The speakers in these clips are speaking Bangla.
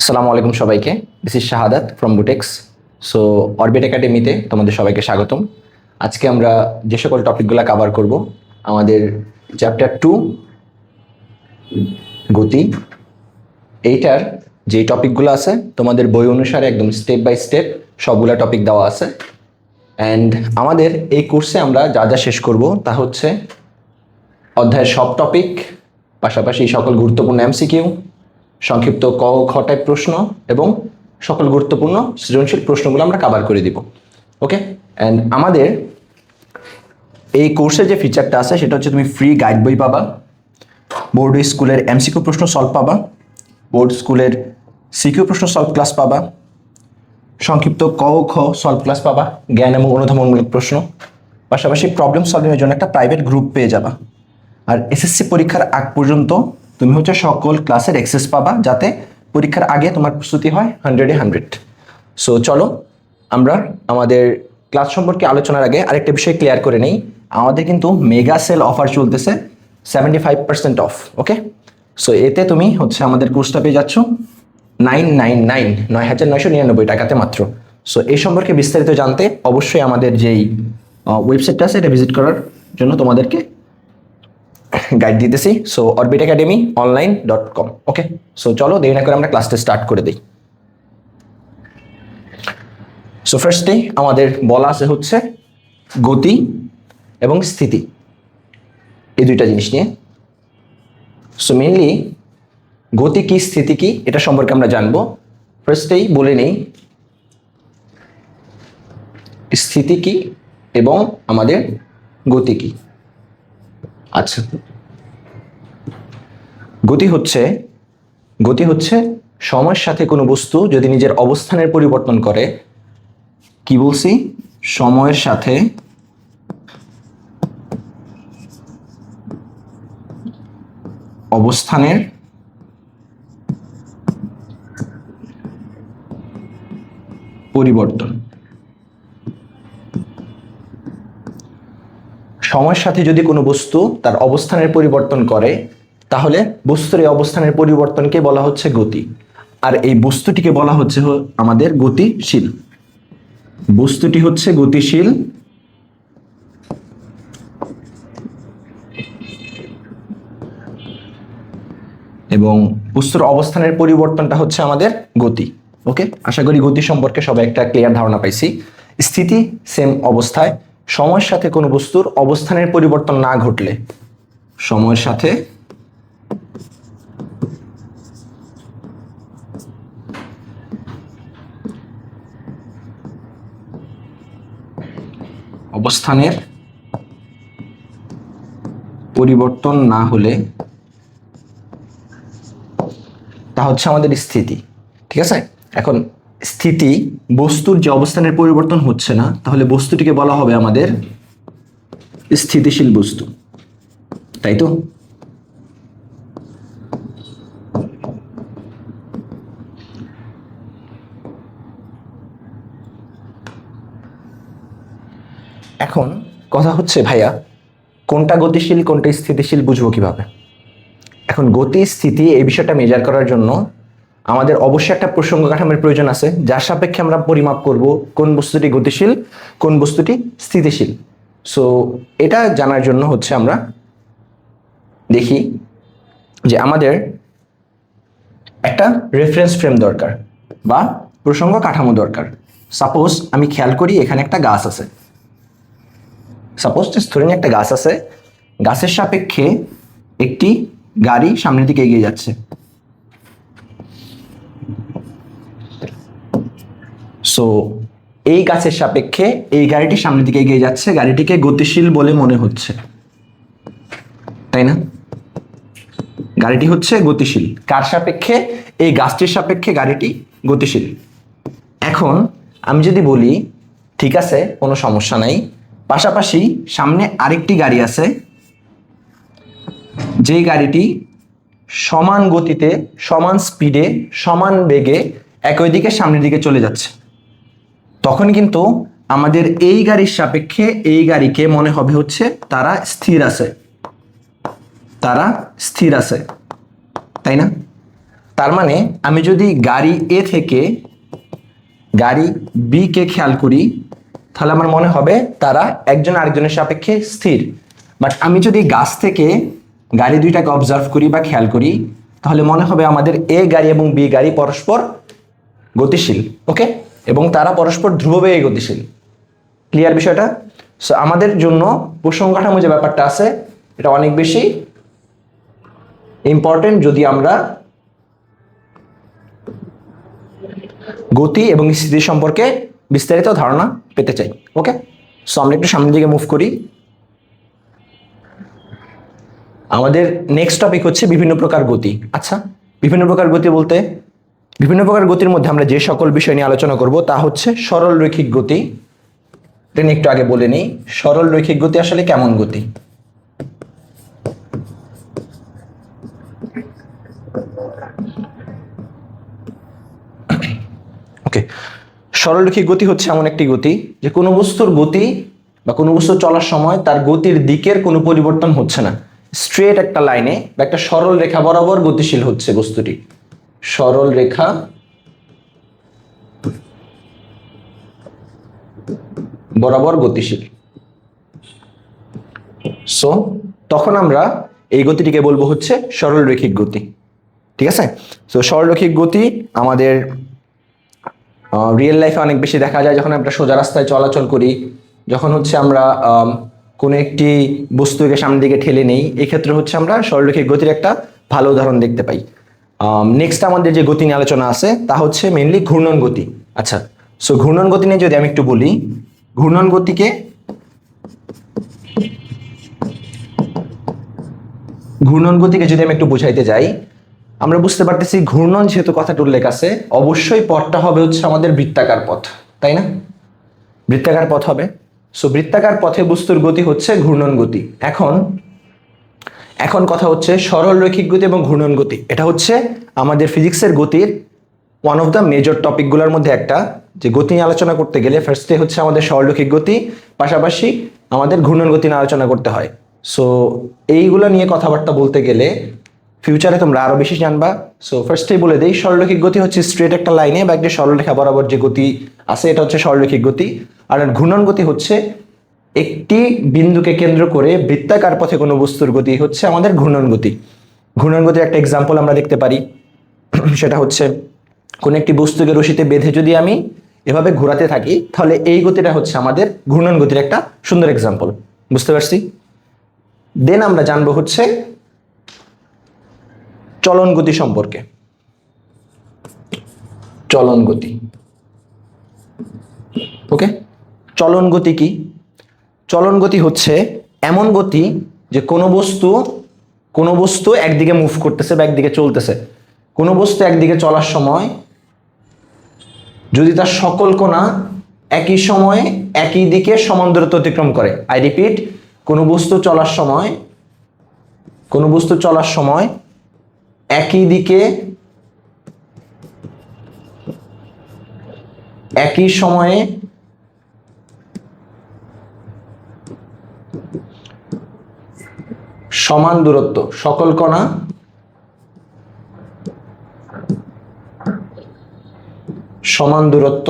আসসালামু আলাইকুম সবাইকে। This is Shahadat from Butex. So orbit একাডেমিতে তোমাদের সবাইকে স্বাগতম। আজকে আমরা যে সকল টপিকগুলো কভার করব, আমাদের চ্যাপ্টার 2 গতি, এইটার যে টপিকগুলো আছে তোমাদের বই অনুসারে একদম স্টেপ বাই স্টেপ সবগুলা টপিক দেওয়া আছে। অ্যান্ড আমাদের এই কোর্সে আমরা যা যা শেষ করব তা হচ্ছে অধ্যায়ের সব টপিক, পাশাপাশি সকল গুরুত্বপূর্ণ এমসিকিউ, সংক্ষিপ্ত ক খ টাইপ প্রশ্ন এবং সকল গুরুত্বপূর্ণ সৃজনশীল প্রশ্নগুলো আমরা কভার করে দিব। ওকে, অ্যান্ড আমাদের এই কোর্সের যে ফিচারটা আছে সেটা হচ্ছে তুমি ফ্রি গাইড বই পাবা, বোর্ড স্কুলের এমসিকিউ প্রশ্ন সলভ পাবা, বোর্ড স্কুলের সিকিউ প্রশ্ন সলভ ক্লাস পাবা, সংক্ষিপ্ত ক খ সলভ ক্লাস পাবা, জ্ঞান এবং অনুধাবনমূলক প্রশ্ন, পাশাপাশি প্রবলেম সলভিংয়ের জন্য একটা প্রাইভেট গ্রুপ পেয়ে যাবা। আর এসএসসি পরীক্ষার আগ পর্যন্ত তুমি হচ্ছে সকল ক্লাসের অ্যাক্সেস পাবা, যাতে পরীক্ষার আগে তোমার প্রস্তুতি হয় 100-এ 100। সো চলো আমরা আমাদের ক্লাস সম্পর্কে আলোচনার আগে আরেকটা বিষয় ক্লিয়ার করে নেই। আমাদের কিন্তু মেগা সেল অফার চলতেছে 75% অফ। ওকে, সো এতে তুমি হচ্ছে আমাদের কোর্সটা পেয়ে যাচ্ছ 999 টাকাতে মাত্র। সো এই সম্পর্কে বিস্তারিত জানতে অবশ্যই আমাদের যেই ওয়েবসাইটটা আছে এটা ভিজিট করার জন্য তোমাদেরকে গাইড দিতেছি। So orbitacademyonline.com। ওকে, সো চলো দেরি না করে আমরা ক্লাসটা স্টার্ট করে দিই। সো ফার্স্টে আমাদের বলা আছে হচ্ছে গতি এবং স্থিতি, এই দুইটা জিনিস নিয়ে। সো মেইনলি গতি কি স্থিতি কি এটা সম্পর্কে আমরা জানবো। ফার্স্টেই বলে নেই স্থিতি কি এবং আমাদের গতি কি। আচ্ছা, গতি হচ্ছে সময়ের সাথে কোনো বস্তু যদি নিজের অবস্থানের পরিবর্তন করে, কি বলছি, সময়ের সাথে অবস্থানের পরিবর্তন। সময়ের সাথে যদি কোনো বস্তু তার অবস্থানের পরিবর্তন করে, তাহলে বস্তুর এই অবস্থানের পরিবর্তনকে বলা হচ্ছে গতি। আর এই বস্তুটিকে বলা হচ্ছে আমাদের গতিশীল। বস্তুটি হচ্ছে গতিশীল এবং বস্তুর অবস্থানের পরিবর্তনটা হচ্ছে আমাদের গতি। ওকে, আশা করি গতি সম্পর্কে সবাই একটা ক্লিয়ার ধারণা পাইছি। স্থিতি সেম অবস্থায়, সময়ের সাথে কোনো বস্তুর অবস্থানের পরিবর্তন না ঘটলে, সময়ের সাথে অবস্থানের পরিবর্তন না হলে তা হচ্ছে আমাদের স্থিতি। ঠিক আছে, এখন স্থিতি বস্তুর যে অবস্থানের পরিবর্তন হচ্ছে না, তাহলে বস্তুটিকে বলা হবে আমাদের স্থিতিশীল বস্তু, তাই তো? এখন কথা হচ্ছে ভাইয়া, কোনটা গতিশীল কোনটা স্থিতিশীল বুঝবো কিভাবে? এখন গতি স্থিতি এই বিষয়টা মেজার করার জন্য আমাদের অবশ্যই একটা প্রসঙ্গ কাঠামোর প্রয়োজন আছে, যার সাপেক্ষে আমরা পরিমাপ করব কোন বস্তুটি গতিশীল কোন বস্তুটি স্থিতিশীল। সো এটা জানার জন্য হচ্ছে আমরা দেখি যে আমাদের একটা রেফারেন্স ফ্রেম দরকার বা প্রসঙ্গ কাঠামো দরকার। সাপোজ আমি খেয়াল করি এখানে একটা গাছ আছে, সাপোজ ধরে নিই একটা গাছ আছে, গাছের সাপেক্ষে একটি গাড়ি সামনের দিকে এগিয়ে যাচ্ছে। সো এই গাছের সাপেক্ষে এই গাড়িটি সামনের দিকে এগিয়ে যাচ্ছে, গাড়িটিকে গতিশীল বলে মনে হচ্ছে, তাই না? গাড়িটি হচ্ছে গতিশীল কার সাপেক্ষে? এই গাছটির সাপেক্ষে গাড়িটি গতিশীল। এখন আমি যদি বলি ঠিক আছে কোনো সমস্যা নাই, পাশাপাশি সামনে আরেকটি গাড়ি আছে, যেই গাড়িটি সমান গতিতে সমান স্পিডে সমান বেগে একই দিকে সামনের দিকে চলে যাচ্ছে, তখন কিন্তু আমাদের এই গাড়ির সাপেক্ষে এই গাড়িকে মনে হবে হচ্ছে তারা স্থির আছে, তারা স্থির আছে, তাই না? তার মানে আমি যদি গাড়ি এ থেকে গাড়ি বি কে খেয়াল করি, তাহলে আমার মনে হবে তারা একজন আরেকজনের সাপেক্ষে স্থির। বাট আমি যদি গাছ থেকে গাড়ি দুইটাকে অবজার্ভ করি বা খেয়াল করি, তাহলে মনে হবে আমাদের এ গাড়ি এবং বি গাড়ি পরস্পর গতিশীল। ওকে, এবং তারা পরস্পর ধ্রুববেগে গতিশীল। ক্লিয়ার বিষয়টা? সো আমাদের জন্য প্রসঙ্গ কাঠামো যে ব্যাপারটা আছে, এটা অনেক বেশি ইম্পর্টেন্ট যদি আমরা গতি এবং স্থিতি সম্পর্কে বিস্তারিত ধারণা পেতে চাই। ওকে, সো আমরা একটু সামনের দিকে মুভ করি। আমাদের নেক্সট টপিক হচ্ছে বিভিন্ন প্রকার গতি। আচ্ছা, বিভিন্ন প্রকার গতি বলতে বিভিন্ন প্রকার গতির মধ্যে আমরা যে সকল বিষয় নিয়ে আলোচনা করব তা হচ্ছে সরল রৈখিক গতি। এটা নিয়ে একটু আগে বলে নিই, সরল রৈখিক গতি আসলে কেমন গতি। ওকে, সরল রৈখিক গতি হচ্ছে এমন একটি গতি যে কোনো বস্তুর গতি বা কোনো বস্তু চলার সময় তার গতির দিকের কোনো পরিবর্তন হচ্ছে না, স্ট্রেট একটা লাইনে বা একটা সরল রেখা বরাবর গতিশীল হচ্ছে বস্তুটি। সরল রেখা বরাবর গতিশীল। সো তখন আমরা এই গতিটিকে বলবো হচ্ছে সরল রৈখিক গতি। ঠিক আছে? সো সরল রৈখিক গতি আমাদের রিয়েল লাইফে অনেক বেশি দেখা যায় যখন আমরা সোজা রাস্তায় চলাচল করি, যখন হচ্ছে আমরা কোনো একটি বস্তুকে সামনের দিকে ঠেলে নেই, এক্ষেত্রে হচ্ছে আমরা সরলরৈখিক গতির একটা ভালো উদাহরণ দেখতে পাই। নেক্সট আমাদের যে গতি নিয়ে আলোচনা আছে তা হচ্ছে মেইনলি ঘূর্ণন গতি। আচ্ছা, সো ঘূর্ণন গতি নিয়ে যদি আমি একটু বলি, ঘূর্ণন গতিকে যদি আমি একটু বুঝাইতে যাই, আমরা বুঝতে পারতেছি ঘূর্ণন যেহেতু কথাটা উল্লেখ আছে, অবশ্যই পথটা হবে হচ্ছে আমাদের বৃত্তাকার পথ, তাই না? বৃত্তাকার পথ হবে। সো বৃত্তাকার পথে বস্তুর গতি হচ্ছে ঘূর্ণন গতি। এখন কথা হচ্ছে সরল রৈখিক গতি এবং ঘূর্ণন গতি, এটা হচ্ছে আমাদের ফিজিক্সের গতির ওয়ান অফ দ্য মেজর টপিকগুলোর মধ্যে একটা, যে গতি নিয়ে আলোচনা করতে গেলে ফার্স্টে হচ্ছে আমাদের সরল রৈখিক গতি, পাশাপাশি আমাদের ঘূর্ণন গতি নিয়ে আলোচনা করতে হয়। সো এইগুলো নিয়ে কথাবার্তা বলতে গেলে ফিউচারে তোমরা আরো বেশি জানবা। সো ফার্স্টেই বলে দেই, সরলরৈখিক গতি হচ্ছে স্ট্রেট একটা লাইনে বা একটা সরলরেখা বরাবর যে গতি আছে, এটা হচ্ছে সরলরৈখিক গতি। আর ঘূর্ণন গতি হচ্ছে একটি বিন্দুকে কেন্দ্র করে বৃত্তাকার পথে কোনো বস্তুর গতি হচ্ছে আমাদের ঘূর্ণন গতি। ঘূর্ণন গতির একটা এক্সাম্পল আমরা দেখতে পারি, সেটা হচ্ছে কোনো একটি বস্তুকে রশিতে বেঁধে যদি আমি এভাবে ঘোরাতে থাকি, তাহলে এই গতিটা হচ্ছে আমাদের ঘূর্ণন গতির একটা সুন্দর এক্সাম্পল। বুঝতে পারছি? দেন আমরা জানবো হচ্ছে চলন গতি সম্পর্কে। চলন গতি, ওকে, চলন গতি কি? চলন গতি হচ্ছে এমন গতি যে কোনো বস্তু একদিকে মুভ করতেছে বা একদিকে চলতেছে। কোনো বস্তু একদিকে চলার সময় যদি তার সকল কণা একই সময়ে একই দিকে সমান দূরত্ব অতিক্রম করে। আই রিপিট, কোনো বস্তু চলার সময় একই দিকে একই সময়ে সমান দূরত্ব, সকল কণা সমান দূরত্ব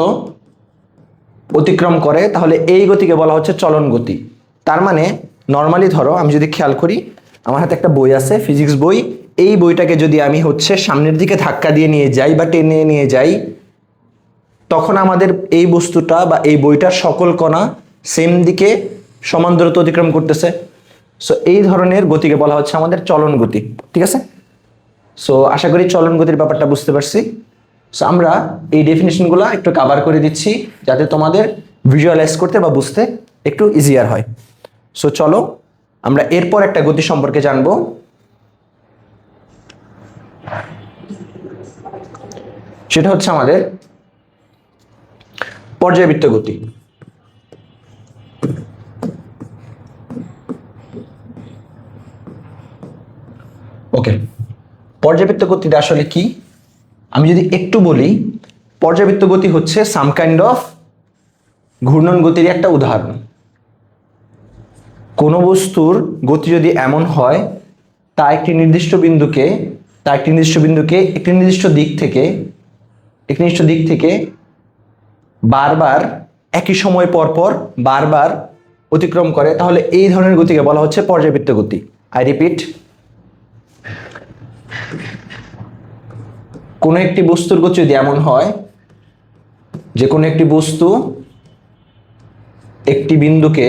অতিক্রম করে, তাহলে এই গতিকে বলা হচ্ছে চলন গতি। তার মানে নর্মালি ধরো আমি যদি খেয়াল করি, আমার হাতে একটা বই আছে, ফিজিক্স বই। এই বইটাকে যদি আমি হচ্ছে সামনের দিকে ধাক্কা দিয়ে নিয়ে যাই বা টেনে নিয়ে যাই, তখন আমাদের এই বস্তুটা বা এই বইটার সকল কণা সেম দিকে সমান দূরত্ব অতিক্রম করতেছে। সো এই ধরনের গতিকে বলা হচ্ছে আমাদের চলন গতি। ঠিক আছে? সো আশা করি চলন গতির ব্যাপারটা বুঝতে পারছি। সো আমরা এই ডেফিনেশনগুলো একটু কভার করে দিচ্ছি যাতে তোমাদের ভিজুয়ালাইজ করতে বা বুঝতে একটু ইজিয়ার হয়। সো চলো আমরা এরপর একটা গতি সম্পর্কে জানবো, সেটা হচ্ছে আমাদের পর্যায়বৃত্ত গতি। ওকে, পর্যায়বৃত্ত গতিটা আসলে কি আমি যদি একটু বলি, পর্যায়বৃত্ত গতি হচ্ছে সাম কাইন্ড অফ ঘূর্ণন গতির একটা উদাহরণ। কোনো বস্তুর গতি যদি এমন হয় তা একটি নির্দিষ্ট বিন্দুকে তা একটি নির্দিষ্ট বিন্দুকে একটি নির্দিষ্ট দিক থেকে বারবার একই সময় পর পর বারবার অতিক্রম করে, তাহলে এই ধরনের গতিকে বলা হচ্ছে পর্যায়বৃত্ত গতি। আই রিপিট, কোন একটি বস্তুর গতি যদি এমন হয় যে কোনো একটি বস্তু একটি বিন্দুকে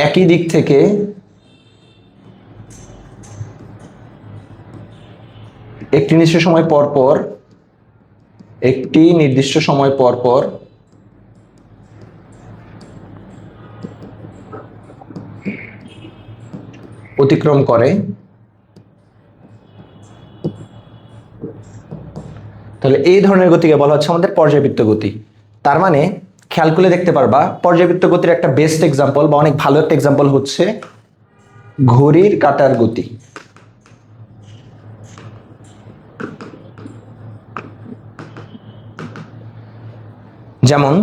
একই দিক থেকে একটি নির্দিষ্ট সময় পর পর অতিক্রম করে, তাহলে এই ধরনের গতিকে বলা হচ্ছে আমাদের পর্যায়বৃত্ত গতি। তার মানে খেয়াল করে দেখতে পারবা পর্যায়বৃত্ত গতির একটা বেস্ট এক্সাম্পল বা অনেক ভালো একটা এক্সাম্পল হচ্ছে ঘড়ির কাঁটার গতি। যেমন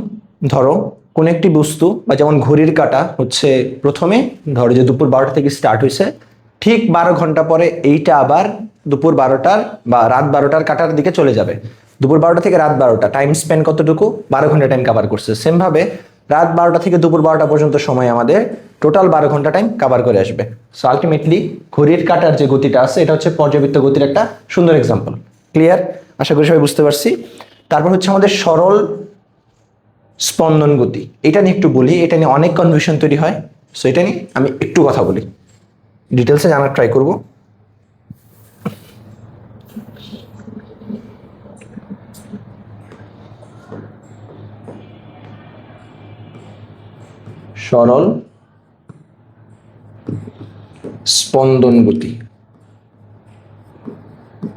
ধরো কোন একটি বস্তু বা যেমন ঘড়ির কাঁটা হচ্ছে প্রথমে ধরো যে দুপুর 12টা থেকে স্টার্ট হয়েছে, ঠিক 12 ঘন্টা পরে এইটা আবার দুপুর 12টার বা রাত 12টার কাঁটার দিকে চলে যাবে। দুপুর 12টা থেকে রাত 12টা টাইম স্পেন্ড কতটুকু? 12 ঘন্টা টাইম কভার করছে। সেম ভাবে রাত 12টা থেকে দুপুর 12টা পর্যন্ত সময় আমাদের টোটাল 12 ঘন্টা টাইম কভার করে আসবে। সো আলটিমেটলি ঘড়ির কাঁটার যে গতিটা আছে এটা হচ্ছে পর্যায়বৃত্ত গতির একটা সুন্দর এক্সাম্পল। ক্লিয়ার? আশা করি সবাই বুঝতে পারছি। তারপর হচ্ছে আমাদের সরল স্পন্দন গতি। এটা নিয়ে একটু বলি, এটা নিয়ে অনেক কনফিউশন তৈরি হয়। সো এটা নিয়ে আমি একটু কথা বলি, ডিটেলসে জানার ট্রাই করব। সরল স্পন্দন গতি।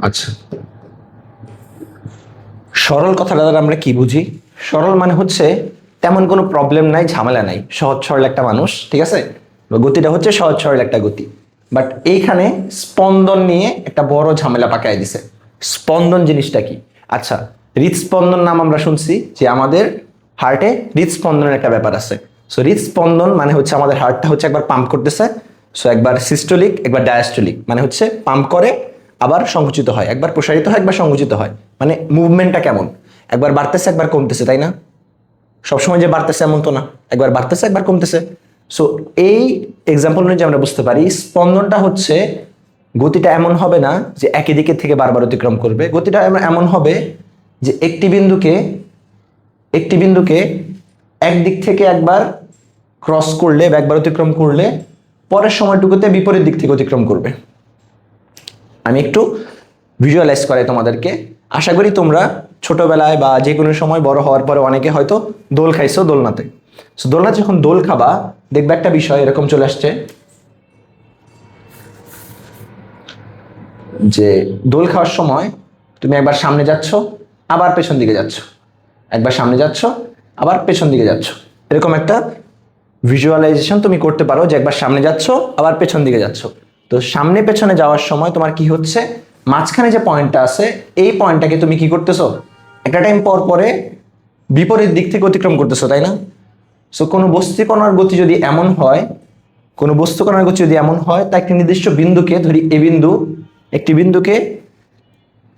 আচ্ছা, সরল কথাটা দ্বারা আমরা কি বুঝি? সরল মানে হচ্ছে তেমন কোনো প্রবলেম নাই, ঝামেলা নাই, সহজ সরল একটা মানুষ, ঠিক আছে? গতিটা হচ্ছে সহজ সরল একটা গতি। বাট এইখানে স্পন্দন নিয়ে একটা বড় ঝামেলা পাকায় দিছে। স্পন্দন জিনিসটা কি? আচ্ছা, হৃদস্পন্দন নাম আমরা শুনছি যে আমাদের হার্টে হৃদস্পন্দনের একটা ব্যাপার আছে। সো হৃদস্পন্দন মানে হচ্ছে আমাদের হার্টটা হচ্ছে একবার পাম্প করতেছে, সো একবার সিস্টোলিক একবার ডায়াস্টোলিক, মানে হচ্ছে পাম্প করে আবার সংকুচিত হয়, একবার প্রসারিত হয় একবার সংকুচিত হয়। মানে মুভমেন্টটা কেমন? একবার বাড়তেছে একবার কমতেছে, তাই না? সবসময় যে বাড়তেছে এমন তো না, একবার বাড়তেছে একবার কমতেছে। সো এই এক্সাম্পল অনুযায়ী আমরা বুঝতে পারি স্পন্দনটা হচ্ছে গতিটা এমন হবে না যে একই দিকে থেকে বারবার অতিক্রম করবে। গতিটা এমন হবে যে একটি বিন্দুকে একদিক থেকে একবার ক্রস করলে বা একবার অতিক্রম করলে পরের সময়টুকুতে বিপরীত দিক থেকে অতিক্রম করবে। আমি একটু ভিজুয়ালাইজ করাই তোমাদেরকে। আশা করি তোমরা ছোটবেলায় বা যে কোনো সময় বড় হওয়ার পরে অনেকে হয়তো দোল খাইছো দোলনাতে। সো দোলনাতে যখন দোল খাবা দেখবে একটা বিষয় এরকম চলে আসছে যে দোল খাওয়ার সময় তুমি একবার সামনে যাচ্ছ আবার পেছন দিকে যাচ্ছ, একবার সামনে যাচ্ছ আবার পেছন দিকে যাচ্ছ। এরকম একটা ভিজুয়ালাইজেশন তুমি করতে পারো যে একবার সামনে যাচ্ছ আবার পেছন দিকে যাচ্ছ। তো সামনে পেছনে যাওয়ার সময় তোমার কি হচ্ছে, মাঝখানে যে পয়েন্টটা আছে এই পয়েন্টটাকে তুমি কি করতেছো, একটা টাইম পর পরে বিপরীত দিক থেকে অতিক্রম করতেছো, তাই না? সো কোনো বস্তুকণার গতি যদি এমন হয়, তা একটি নির্দিষ্ট বিন্দুকে ধরি, একটি বিন্দুকে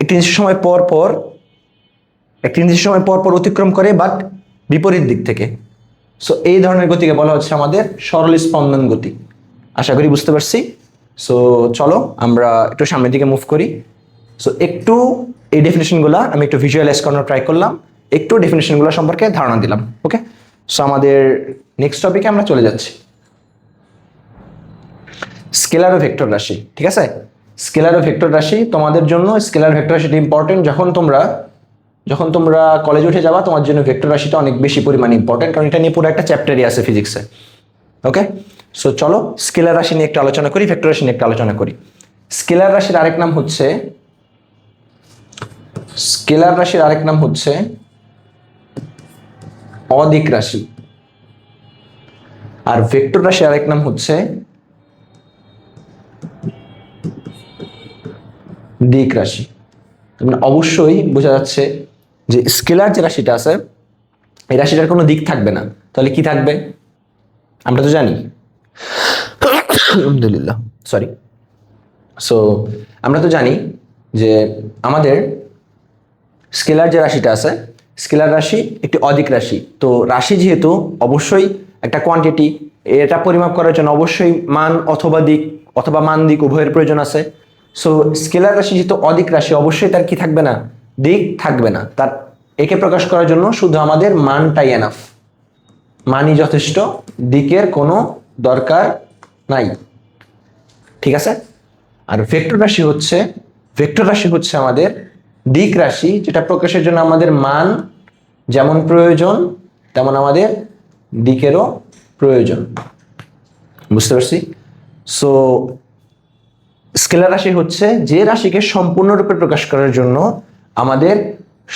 একটি নির্দিষ্ট সময় পর পর অতিক্রম করে, বাট বিপরীত দিক থেকে। সো এই ধরনের গতিকে বলা হচ্ছে আমাদের সরল স্পন্দন গতি। আশা করি বুঝতে পারছি। সো চলো আমরা একটু সামনের দিকে মুভ করি। সো একটু এই ডেফিনেশনগুলো আমি একটু ভিজুয়ালাইজ করানোর ট্রাই করলাম, একটু ডেফিনেশনগুলো সম্পর্কে ধারণা দিলাম। ওকে, সো আমাদের নেক্সট টপিকে আমরা চলে যাচ্ছি। স্কেলার ও ভেক্টর রাশি। ঠিক আছে, স্কেলার ও ভেক্টর রাশি তোমাদের জন্য, স্কেলার ভেক্টর রাশিটা ইম্পর্টেন্ট। যখন তোমরা কলেজে উঠে যাবা তোমার জন্য ভেক্টর রাশিটা অনেক বেশি পরিমাণে ইম্পর্টেন্ট, কারণ এটা নিয়ে পুরো একটা চ্যাপ্টারই আছে ফিজিক্সে। ওকে, সো চলো স্কেলার রাশি নিয়ে একটু আলোচনা করি, ভেক্টর রাশি নিয়ে একটু আলোচনা করি। স্কেলার রাশির আরেক নাম হচ্ছে অদিক রাশি, আর ভেক্টর রাশির আরেক নাম হচ্ছে দিক রাশি। মানে অবশ্যই বোঝা যাচ্ছে যে স্কেলার যে রাশিটা আছে এই রাশিটার কোনো দিক থাকবে না, তাহলে কি থাকবে? আমরা তো জানি আলহামদুলিল্লাহ, সরি। সো আমরা তো জানি যে আমাদের স্কেলার যে রাশিটা আছে, স্কেলার রাশি একটি অদিক রাশি। তো রাশি যেহেতু অবশ্যই একটা কোয়ান্টিটি, এটা পরিমাপ করার জন্য অবশ্যই মান অথবা দিক অথবা মান দিক উভয়ের প্রয়োজন আছে। সো স্কেলার রাশি যেহেতু অদিক রাশি, অবশ্যই তার কি থাকবে না, দিক থাকবে না। তার একে প্রকাশ করার জন্য শুধু আমাদের মানটাই এনাফ, মানই যথেষ্ট, দিকের কোনো দরকার নাই। ঠিক আছে। আর ভেক্টর রাশি হচ্ছে আমাদের দিক রাশি, যেটা প্রকাশের জন্য আমাদের মান যেমন প্রয়োজন তেমন আমাদের দিকেরও প্রয়োজন। বুঝতে পারছি? সো স্কেলার রাশি হচ্ছে যে রাশিকে সম্পূর্ণরূপে প্রকাশ করার জন্য আমাদের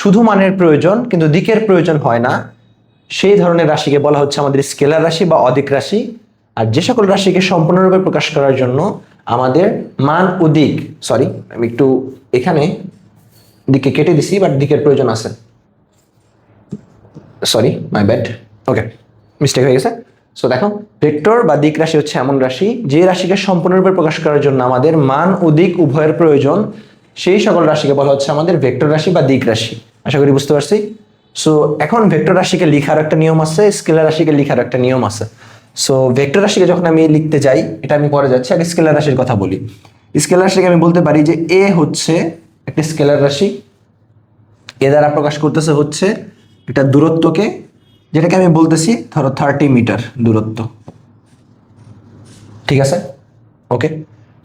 শুধু মানের প্রয়োজন কিন্তু দিকের প্রয়োজন হয় না, সেই ধরনের রাশিকে বলা হচ্ছে আমাদের স্কেলার রাশি বা অদিক রাশি। আর যে সকল রাশিকে সম্পূর্ণরূপে প্রকাশ করার জন্য আমাদের মান ও দিক, সরি আমি একটু এখানে দিকে কেটে দিছি, বাট দিকের প্রয়োজন আছে, sorry my bad, okay mistake হয়ে গেছে। সো দেখো, ভেক্টর বা দিক রাশি হচ্ছে এমন রাশি যে রাশিকে সম্পূর্ণরূপে প্রকাশ করার জন্য আমাদের মান ও দিক উভয়ের প্রয়োজন, সেই সকল রাশিকে বলা হচ্ছে আমাদের ভেক্টর রাশি বা দিক রাশি। আশা করি বুঝতে পারছি। সো এখন ভেক্টর রাশিকে লিখার একটা নিয়ম আছে, স্কেলার রাশিকে লিখার একটা নিয়ম আছে। সো ভেক্টর রাশিকে যখন আমি লিখতে যাই, এটা আমি পরে যাচ্ছি, আগে স্কেলার রাশির কথা বলি। স্কেলার রাশিকে আমি বলতে পারি যে এ হচ্ছে একটি স্কেলার রাশি, এ দ্বারা প্রকাশ করতেছে হচ্ছে এটা দূরত্বকে, যেটাকে আমি বলতেছি ধরো 30 মিটার দূরত্ব। ঠিক আছে, ওকে।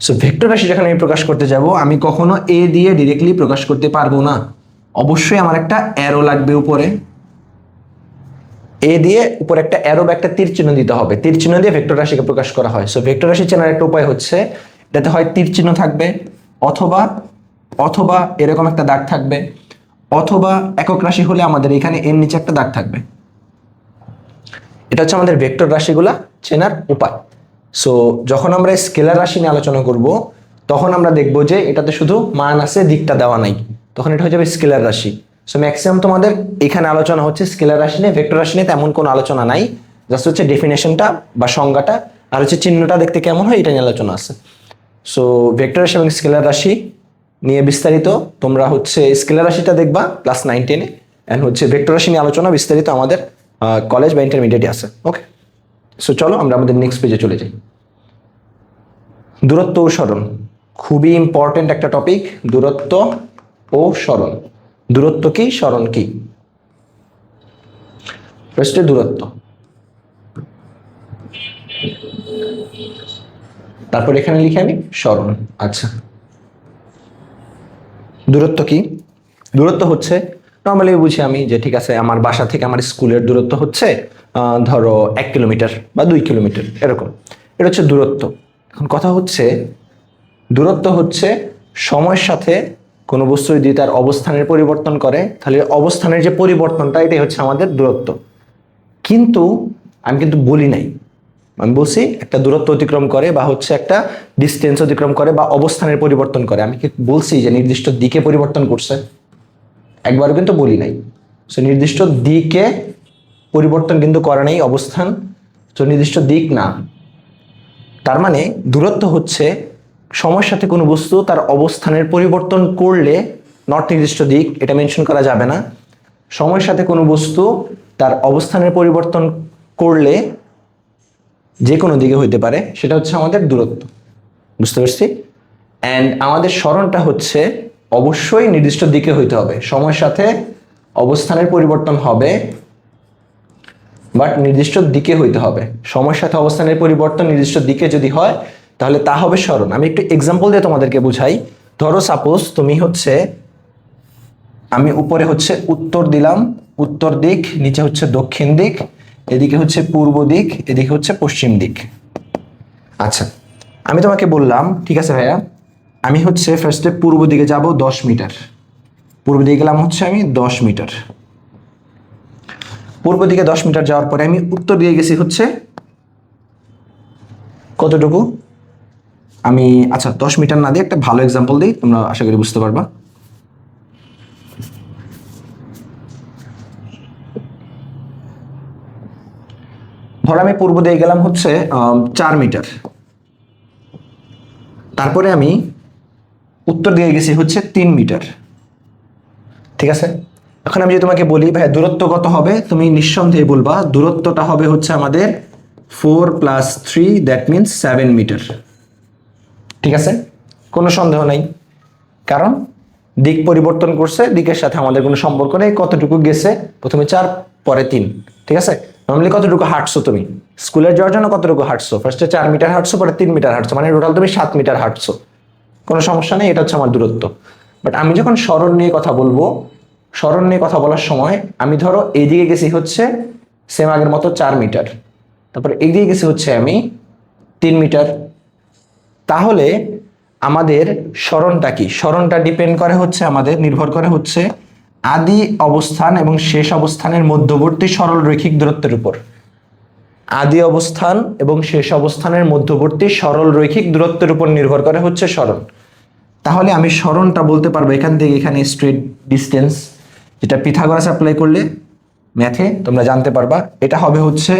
সো ভেক্টর রাশি যখন আমি প্রকাশ করতে যাব, আমি কখনো এ দিয়ে ডিরেক্টলি প্রকাশ করতে পারবো না, অবশ্যই আমার একটা অ্যারো লাগবে উপরে, এ দিয়ে উপরে একটা অ্যারো বা একটা তীর চিহ্ন দিতে হবে, তীর চিহ্ন দিয়ে ভেক্টর রাশিকে প্রকাশ করা হয়। সো ভেক্টর রাশি চেনার একটা উপায় হচ্ছে, এটাতে হয় তীর চিহ্ন থাকবে, অথবা অথবা এরকম একটা দাগ থাকবে, অথবা একক রাশি হলে আমাদের এখানে এর নিচে একটা দাগ থাকবে। এটা হচ্ছে আমাদের ভেক্টর রাশিগুলা চেনার উপায়। সো যখন আমরা স্কেলার রাশি নিয়ে আলোচনা করব, তখন আমরা দেখব যে এটাতে শুধু মান আছে, দিকটা দেওয়া নাই, তখন এটা হয়ে যাবে স্কেলার রাশি। সো ম্যাক্সিমাম তোমাদের এখানে আলোচনা হচ্ছে স্কেলার রাশি নিয়ে, ভেক্টর রাশি নিয়ে তেমন কোনো আলোচনা নাই, জাস্ট হচ্ছে ডেফিনেশনটা বা সংজ্ঞাটা আর হচ্ছে চিহ্নটা দেখতে কেমন হয় এটা নিয়ে আলোচনা আছে। সো ভেক্টর রাশি এবং স্কেলার রাশি নিয়ে বিস্তারিত তোমরা হচ্ছে স্কেলার রাশিটা দেখবা ক্লাস 9-10-এ, এন্ড হচ্ছে ভেক্টর রাশি নিয়ে আলোচনা বিস্তারিত আমাদের কলেজ বা ইন্টারমিডিয়েটে আছে। ওকে, সো চলো আমরা আমাদের নেক্সট পেজে চলে যাই। দূরত্ব ও সরণ, খুবই ইম্পর্টেন্ট একটা টপিক, দূরত্ব ও সরণ। দূরত্ব কি, সরণ কি? ফার্স্টে দূরত্ব, তারপর এখানে লিখে আমি সরণ। আচ্ছা, দূরত্ব কি? দূরত্ব হচ্ছে, নর্মালি বুঝি আমি যে ঠিক আছে আমার বাসা থেকে আমার স্কুলের দূরত্ব হচ্ছে ধরো 1 কিলোমিটার বা 2 কিলোমিটার এরকম, এটা হচ্ছে দূরত্ব। এখন কথা হচ্ছে দূরত্ব হচ্ছে সময়ের সাথে কোনো বস্তু যদি তার অবস্থানের পরিবর্তন করে, তাহলে অবস্থানের যে পরিবর্তনটা এটাই হচ্ছে আমাদের দূরত্ব। কিন্তু আমি কিন্তু বলি নাই, আমি বলছি একটা দূরত্ব অতিক্রম করে বা হচ্ছে একটা ডিস্টেন্স অতিক্রম করে বা অবস্থানের পরিবর্তন করে, আমি কি বলছি যে নির্দিষ্ট দিকে পরিবর্তন করছে? একবারও কিন্তু বলি নাই। সো নির্দিষ্ট দিকে পরিবর্তন কিন্তু করে নাই অবস্থান, তো নির্দিষ্ট দিক না। তার মানে দূরত্ব হচ্ছে সময়ের সাথে কোনো বস্তু তার অবস্থানের পরিবর্তন করলে, নট নির্দিষ্ট দিক, এটা মেনশন করা যাবে না। সময়ের সাথে কোনো বস্তু তার অবস্থানের পরিবর্তন করলে যে কোনো দিকে হইতে পারে, সেটা হচ্ছে আমাদের দূরত্ব। বুঝতে পারছি? অ্যান্ড আমাদের সরণটা হচ্ছে অবশ্যই নির্দিষ্ট দিকে হইতে হবে, সময়ের সাথে অবস্থানের পরিবর্তন হবে বাট নির্দিষ্ট দিকে হইতে হবে। সময়ের সাথে অবস্থানের পরিবর্তন নির্দিষ্ট দিকে যদি হয় তাহলে তা হবে সরণ। আমি একটু এক্সাম্পল দিয়ে তোমাদেরকে বুঝাই। ধরো সাপোজ তুমি হচ্ছে, আমি উপরে হচ্ছে উত্তর দিলাম, উত্তর দিক, নিচে হচ্ছে দক্ষিণ দিক, এদিকে হচ্ছে পূর্ব দিক, এদিকে হচ্ছে পশ্চিম দিক। আচ্ছা, আমি তোমাকে বললাম ঠিক আছে ভাইয়া, আমি হচ্ছে ফার্স্টে পূর্ব দিকে যাব 10 মিটার, পূর্ব দিকে গেলাম হচ্ছে আমি 10 মিটার, পূর্ব দিকে 10 মিটার যাওয়ার পরে আমি উত্তর দিকে গেছি হচ্ছে কতটুকু, আমি আচ্ছা 10 মিটার না দিয়ে একটা ভালো এক্সাম্পল দিই, তোমরা আশা করি বুঝতে পারবা। ধর আমি পূর্ব দিকে গেলাম হচ্ছে 4 মিটার, তারপরে আমি উত্তর দিয়ে গেছি হচ্ছে 3 মিটার। ঠিক আছে, এখন আমি যদি তোমাকে বলি ভাই দূরত্ব কত হবে, তুমি নিঃসন্দেহে বলবা দূরত্বটা হবে হচ্ছে আমাদের 4 + 3 দ্যাট মিনস 7 মিটার। ঠিক আছে, কোনো সন্দেহ নাই, কারণ দিক পরিবর্তন করছে, দিকের সাথে আমাদের কোনো সম্পর্ক নেই। কতটুকু গেছে, প্রথমে 4 পরে 3। ঠিক আছে, নর্মালি কতটুকু হাঁটছো তুমি স্কুলে যাওয়ার জন্য, কতটুকু হাঁটছো, ফার্স্টে 4 মিটার হাঁটছো, পরে 3 মিটার হাঁটছো, মানে টোটাল তুমি 7 মিটার হাঁটছো। কোনো সমস্যা নেই, এটা হচ্ছে আমার দূরত্ব। বাট আমি যখন সরণ নিয়ে কথা বলবো, সরণ নিয়ে কথা বলার সময় আমি ধরো এইদিকে গেছি হচ্ছে সেম আগের মতো 4 মিটার, তারপরে এইদিকে গেছি হচ্ছে আমি 3 মিটার। তাহলে আমাদের সরণটা কি, সরণটা ডিপেন্ড করে হচ্ছে আমাদের নির্ভর করে হচ্ছে আদি অবস্থান এবং শেষ অবস্থানের মধ্যবর্তী সরল রৈখিক দূরত্বের উপর। আদি অবস্থান এবং শেষ অবস্থানের মধ্যবর্তী সরল রৈখিক দূরত্বের উপর নির্ভর করে হচ্ছে সরণ। তাহলে আমি সরণটা বলতে পারবো এখান থেকে এখানে স্ট্রেট ডিস্টেন্স, যেটা পিথাগোরাস অ্যাপ্লাই করলে ম্যাথে তোমরা জানতে পারবা, এটা হবে হচ্ছে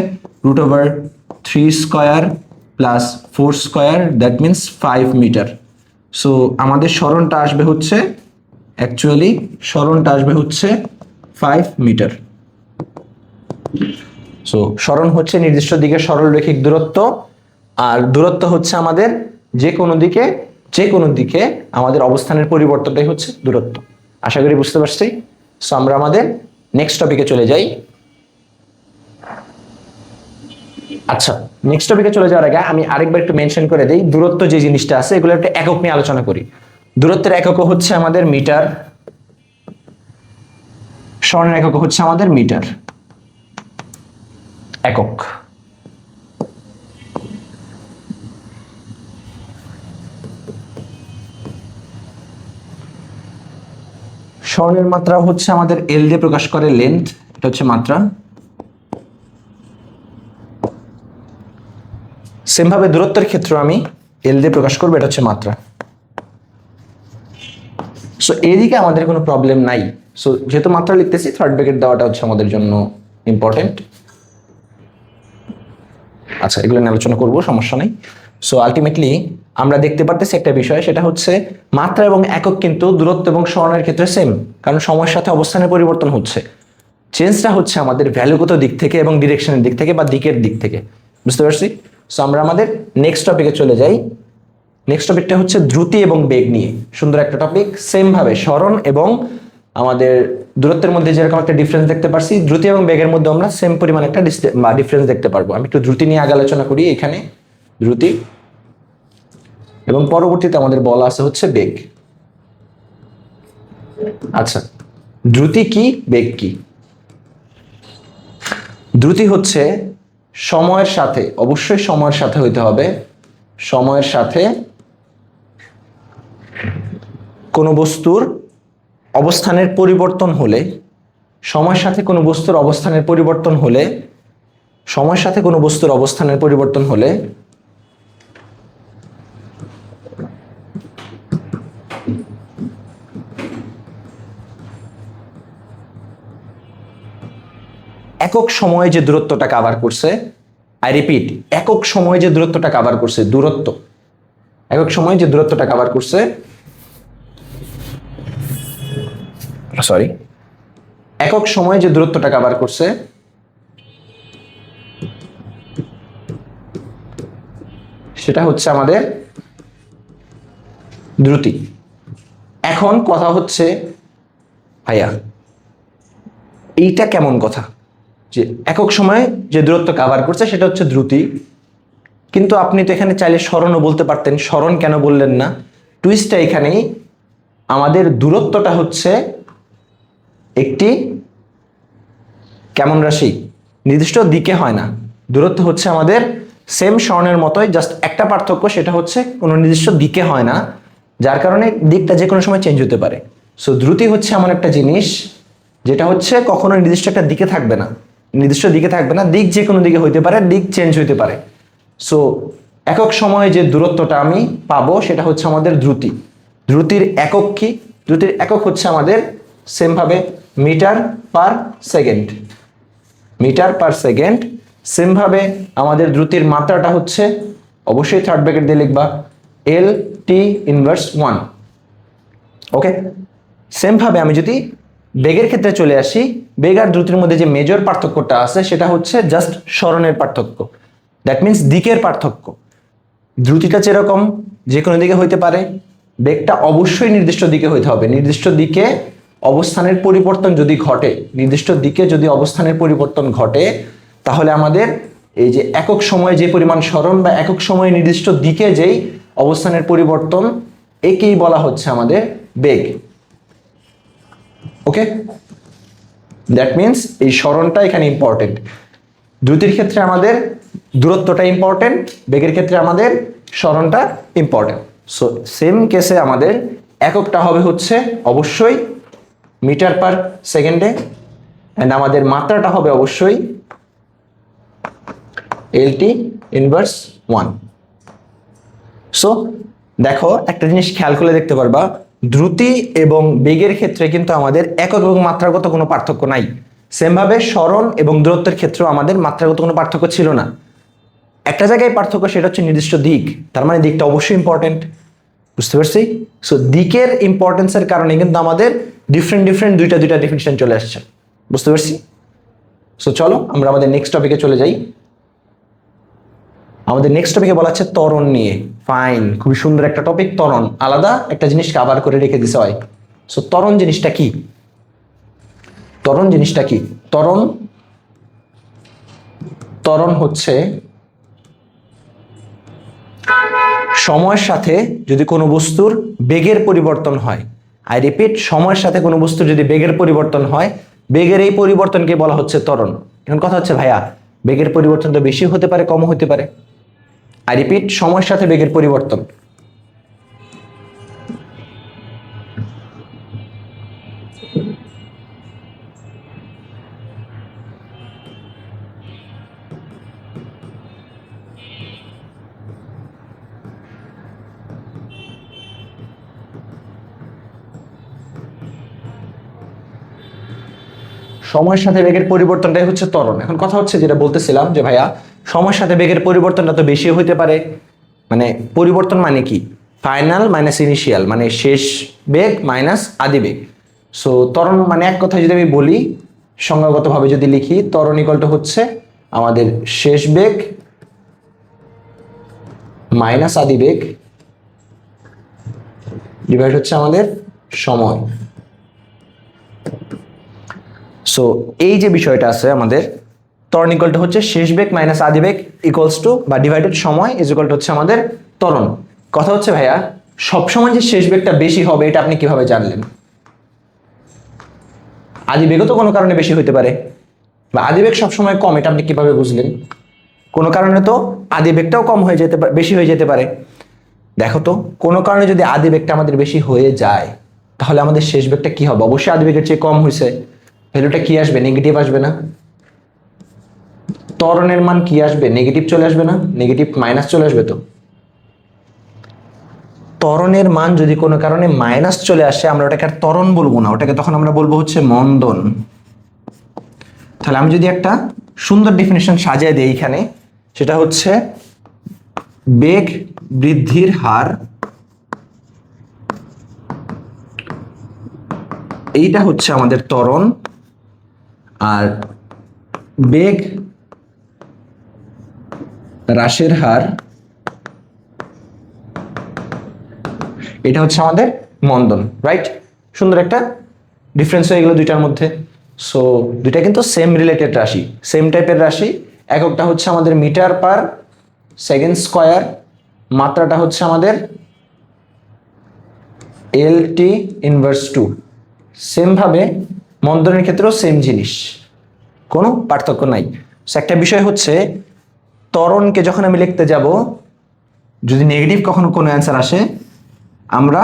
√3² + 4² দ্যাট মিনস 5 মিটার। সো আমাদের সরণটা আসবে হচ্ছে অ্যাকচুয়ালি সরণটা আসবে হচ্ছে 5 মিটার। সো সরণ হচ্ছে নির্দিষ্ট দিকে সরল রৈখিক দূরত্ব, আর দূরত্ব হচ্ছে আমাদের যে কোনো দিকে আমাদের অবস্থানের পরিবর্তনটাই হচ্ছে দূরত্ব। আশা করি বুঝতে পারছি। সো আমরা আমাদের নেক্সট টপিকে চলে যাই। আচ্ছা, নেক্সট টপিকে চলে যাওয়ার আগে আমি আরেকবার একটু মেনশন করে দিই, দূরত্ব যে জিনিসটা আছে এগুলো একটা একক নিয়ে আলোচনা করি। দূরত্বের একক হচ্ছে আমাদের মিটার, সরণের একক হচ্ছে আমাদের মিটার একক। সরণের মাত্রা হচ্ছে আমাদের এল দিয়ে প্রকাশ করে, লেন্থ, এটা হচ্ছে মাত্রা। সেম ভাবে দূরত্বের ক্ষেত্রে আমি এল দিয়ে প্রকাশ করবো, এটা হচ্ছে মাত্রা। সো এদিকে আমাদের কোনো প্রবলেম নাই। সো যেহেতু মাত্রা লিখতেছি, থার্ড ব্র্যাকেট দেওয়াটা হচ্ছে আমাদের জন্য ইম্পর্টেন্ট। আচ্ছা, এগুলো নিয়ে আলোচনা করবো, সমস্যা নেই। সো আলটিমেটলি আমরা দেখতে পারতেছি একটা বিষয়, সেটা হচ্ছে মাত্রা এবং একক কিন্তু দূরত্ব এবং সরণের ক্ষেত্রে সেম, কারণ সময়ের সাথে অবস্থানের পরিবর্তন হচ্ছে। চেঞ্জটা হচ্ছে আমাদের ভ্যালুগত দিক থেকে এবং ডিরেকশনের দিক থেকে বা দিকের দিক থেকে। বুঝতে পারছি? সো আমরা আমাদের নেক্সট টপিকে চলে যাই। নেক্সট টপিকটা হচ্ছে দ্রুতি এবং বেগ নিয়ে। সুন্দর একটা টপিক। সেম ভাবে সরণ এবং আমাদের দূরত্বের মধ্যে যেরকম একটা ডিফারেন্স দেখতে পারছি, দ্রুতি এবং বেগের মধ্যে আমরা সেম পরিমাণ একটা ডিফারেন্স দেখতে পারবো। আমি একটু দ্রুতি নিয়ে আগে আলোচনা করি। এখানে দ্রুতি এবং পরবর্তীতে আমাদের বলা আছে হচ্ছে বেগ। আচ্ছা, দ্রুতি কি, বেগ কি? দ্রুতি হচ্ছে সময়ের সাথে, অবশ্যই সময়ের সাথে হইতে হবে, সময়ের সাথে কোনো বস্তুর অবস্থানের পরিবর্তন হলে, সময়ের সাথে কোনো বস্তুর অবস্থানের পরিবর্তন হলে, সময়ের সাথে কোনো বস্তুর অবস্থানের পরিবর্তন হলে একক সময়ে যে দূরত্বটা কভার করছে, আই রিপিট, একক সময়ে যে দূরত্বটা কভার করছে, দূরত্ব একক সময়ে যে দূরত্বটা কভার করছে, সরি, একক সময়ে যে দূরত্বটা কভার করছে সেটা হচ্ছে আমাদের দ্রুতি। এখন কথা হচ্ছে ভাইয়া এইটা কেমন কথা, যে একক সময়ে যে দূরত্ব কভার করছে সেটা হচ্ছে দ্রুতি, কিন্তু আপনি তো এখানে চাইলে সরণও বলতে পারতেন, সরণ কেন বললেন না? টুইস্টটা এখানেই, আমাদের দূরত্বটা হচ্ছে একটি কেমন রাশি, নির্দিষ্ট দিকে হয় না। দূরত্ব হচ্ছে আমাদের সেম সরণের মতোই, জাস্ট একটা পার্থক্য, সেটা হচ্ছে কোনো নির্দিষ্ট দিকে হয় না, যার কারণে দিকটা যে কোনো সময় চেঞ্জ হতে পারে। সো দ্রুতি হচ্ছে এমন একটা জিনিস যেটা হচ্ছে কখনো নির্দিষ্ট একটা দিকে থাকবে না, নির্দিষ্ট দিকে থাকবে না, দিক যে কোনো দিকে হইতে পারে, দিক চেঞ্জ হইতে পারে। সো একক সময়ে যে দূরত্বটা আমি পাবো সেটা হচ্ছে আমাদের দ্রুতি। দ্রুতির একক কি? দ্রুতির একক হচ্ছে আমাদের সেম ভাবে metre per second, metre per second. Same ভাবে আমাদের দ্রুতির মাত্রাটা হচ্ছে, অবশ্যই থার্ড ব্র্যাকেট দিয়ে লিখবা, এল টি ইনভার্স 1। ওকে, সেম ভাবে আমি যদি বেগের ক্ষেত্রে চলে আসি, বেগ আর দ্রুতির মধ্যে যে মেজর পার্থক্যটা আছে সেটা হচ্ছে জাস্ট সরণের পার্থক্য, দ্যাট মিনস দিকের পার্থক্য। দ্রুতিটা যেরকম যে কোনো দিকে হইতে পারে, বেগটা অবশ্যই নির্দিষ্ট দিকে হইতে হবে। নির্দিষ্ট দিকে অবস্থানের পরিবর্তন যদি ঘটে, নির্দিষ্ট দিকে যদি অবস্থানের পরিবর্তন ঘটে, তাহলে আমাদের এই যে একক সময়ে যে পরিমাণ সরণ বা একক সময়ে নির্দিষ্ট দিকে যেই অবস্থানের পরিবর্তন, একেই বলা হচ্ছে আমাদের বেগ। ওকে, দ্যাট মিনস এই সরণটা এখানে ইম্পর্টেন্ট। দ্রুতির ক্ষেত্রে আমাদের দূরত্বটা ইম্পর্টেন্ট, বেগের ক্ষেত্রে আমাদের সরণটা ইম্পর্টেন্ট। সো সেম কেসে আমাদের এককটা হবে হচ্ছে অবশ্যই মিটার পার সেকেন্ডে, অ্যান্ড আমাদের মাত্রাটা হবে অবশ্যই এলটি ইনভার্স 1। সো দেখো একটা জিনিস খেয়াল করে দেখতে পারবা, দ্রুতি এবং বেগের ক্ষেত্রে কিন্তু আমাদের একক এবং মাত্রাগত কোনো পার্থক্য নাই। সেম ভাবে সরণ এবং দূরত্বের ক্ষেত্রেও আমাদের মাত্রাগত কোনো পার্থক্য ছিল না। একটা জায়গায় পার্থক্য, সেটা হচ্ছে নির্দিষ্ট দিক। তার মানে দিকটা অবশ্যই ইম্পর্টেন্ট, বুঝতে পারছি? সো দিকের ইম্পর্টেন্সের কারণে কিন্তু আমাদের ডিফারেন্ট দুইটা ডেফিনিশন চলে আসছে, বুঝতে পারছি? সো চলো আমরা আমাদের নেক্সট টপিকে চলে যাই। আমাদের নেক্সট টপিকে বলা হচ্ছে ত্বরণ নিয়ে। ফাইন, খুবই সুন্দর একটা টপিক। ত্বরণ আলাদা একটা জিনিস কভার করে রেখে দিছে হয়। সো ত্বরণ জিনিসটা কি? ত্বরণ জিনিসটা কি? ত্বরণ হচ্ছে সময়ের সাথে যদি কোনো বস্তুর বেগের পরিবর্তন হয়, আই রিপিট, সময়ের সাথে কোনো বস্তুর যদি বেগের পরিবর্তন হয়, বেগের এই পরিবর্তনকে বলা হচ্ছে ত্বরণ। এখন কথা হচ্ছে ভাইয়া, বেগের পরিবর্তন তো বেশি হতে পারে, কম হতে পারে। আই রিপিট, সময়ের সাথে বেগের পরিবর্তন। সময়ের সাথে বেগের পরিবর্তনটাই হচ্ছে ত্বরণ। এখন কথা হচ্ছে যেটা বলতেছিলাম যে ভাইয়া, সময়ের সাথে বেগের পরিবর্তনটা তো বেশি হইতে পারে। মানে পরিবর্তন মানে কি? ফাইনাল মাইনাস ইনিশিয়াল, মানে শেষ বেগ মাইনাস আদি বেগ। সো ত্বরণ মানে এক কথায় যদি আমি বলি, সংজ্ঞাগতভাবে যদি লিখি, ত্বরণ ইকুয়ালটা হচ্ছে আমাদের শেষ বেগ মাইনাস আদি বেগ ডিভাইড হচ্ছে আমাদের সময়। সো এই যে বিষয়টা আছে আমাদের, ত্বরণ ইকুয়ালটা হচ্ছে শেষ বেগ মাইনাস আদি বেগ ইকুয়ালস টু বা ডিভাইডেড সময় ইজ ইকুয়াল হচ্ছে আমাদের ত্বরণ। কথা হচ্ছে ভাইয়া, সবসময় যে শেষ বেগটা বেশি হবে এটা আপনি কিভাবে জানলেন? আদি বেগও তো কোনো কারণে বেশি হইতে পারে, বা আদি বেগ সবসময় কম, এটা আপনি কিভাবে বুঝলেন? কোনো কারণে তো আদি বেগটাও কম হয়ে যেতে পারে, বেশি হয়ে যেতে পারে। দেখো তো, কোনো কারণে যদি আদি বেগটা আমাদের বেশি হয়ে যায়, তাহলে আমাদের শেষ বেগটা কি হবে? অবশ্যই আদি বেগের চেয়ে কম হয়েছে, ভ্যালুটা কি আসবে? নেগেটিভ আসবে না? ত্বরণের মান কি আসবে? নেগেটিভ চলে আসবে না? নেগেটিভ মাইনাস চলে আসবে। তো ত্বরণের মান যদি কোনো কারণে মাইনাস চলে আসে, আমরা ওটাকে আর ত্বরণ বলবো না, ওটাকে তখন আমরা বলবো হচ্ছে মন্দন। তাহলে আমি যদি একটা সুন্দর ডেফিনিশন সাজিয়ে দিই এখানে, সেটা হচ্ছে বেগ বৃদ্ধির হার, এইটা হচ্ছে আমাদের ত্বরণ, আর বেগ হ্রাসের হার এটা হচ্ছে আমাদের মন্দন। রাইট? সুন্দর একটা ডিফারেন্স হয়ে গেল দুইটার মধ্যে। সো দুইটা কিন্তু সেম রিলেটেড রাশি, সেম টাইপের রাশি। এককটা হচ্ছে আমাদের মিটার পার সেকেন্ড স্কোয়ার, মাত্রাটা হচ্ছে আমাদের এলটি ইনভার্স 2। সেম ভাবে মন্দনের ক্ষেত্রেও সেম জিনিস, কোনো পার্থক্য নাই। সো একটা বিষয় হচ্ছে, ত্বরণকে যখন আমি লিখতে যাব, যদি নেগেটিভ কখনো কোনো অ্যান্সার আসে, আমরা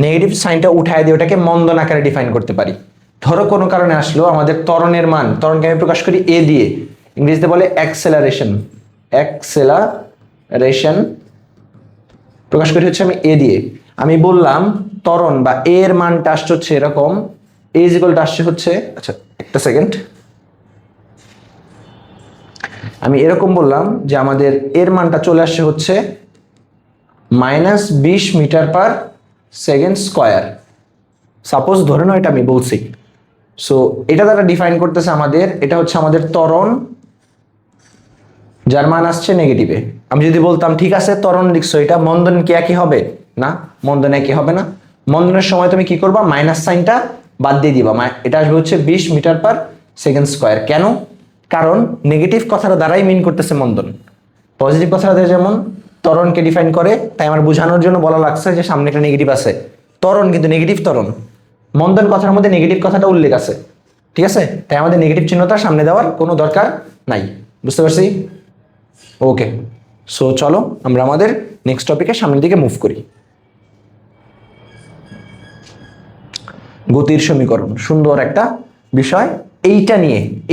নেগেটিভ সাইনটা উঠায় দিয়ে ওটাকে মন্দন আকারে ডিফাইন করতে পারি। ধরো কোনো কারণে আসলো আমাদের ত্বরণের মান, ত্বরণকে আমি প্রকাশ করি এ দিয়ে, ইংরেজিতে বলে অ্যাক্সেলারেশন, অ্যাক্সেলারেশন প্রকাশ করি হচ্ছে আমি এ দিয়ে। আমি বললাম ত্বরণ বা এর মানটা আসছে হচ্ছে এরকম, এ ইজ ইকুয়াল টু আসছে হচ্ছে, আচ্ছা একটা সেকেন্ড, আমি এরকম বললাম যে আমাদের এর মানটা চলে আসছে হচ্ছে -20 মিটার/সেকেন্ড স্কোয়ার। সাপোজ ধরে নাও এটা আমি বলছি। সো এটা দ্বারা ডিফাইন করতেছে আমাদের, এটা হচ্ছে আমাদের ত্বরণ যার মান আসছে নেগেটিভে। আমি যদি বলতাম ঠিক আছে ত্বরণ লিখছো, এটা মন্দন কি একই হবে? না, মন্দন একই হবে না। মন্দনের সময় তুমি কি করবা, মাইনাস সাইনটা বাদ দিয়ে দিবা, এটা আসবে হচ্ছে 20 মিটার/সেকেন্ড স্কোয়ার। কেন? কারণ নেগেটিভ কথাটা দ্বারাই মিন করতেছে মন্দন, পজিটিভ কথাটা যেমন ত্বরণকে ডিফাইন করে, তাই আমার বোঝানোর জন্য বলা লাগছে যে সামনে একটা নেগেটিভ আছে। ত্বরণ কিন্তু নেগেটিভ ত্বরণ, মন্দন কথার মধ্যে নেগেটিভ কথাটা উল্লেখ আছে, ঠিক আছে? তাই আমাদের নেগেটিভ চিহ্নটা সামনে দেওয়ার কোনো দরকার নাই। বুঝতে পারছি? ওকে, সো চলো আমরা আমাদের নেক্সট টপিকে সামনের দিকে মুভ করি। গতির সমীকরণ, সুন্দর একটা বিষয়।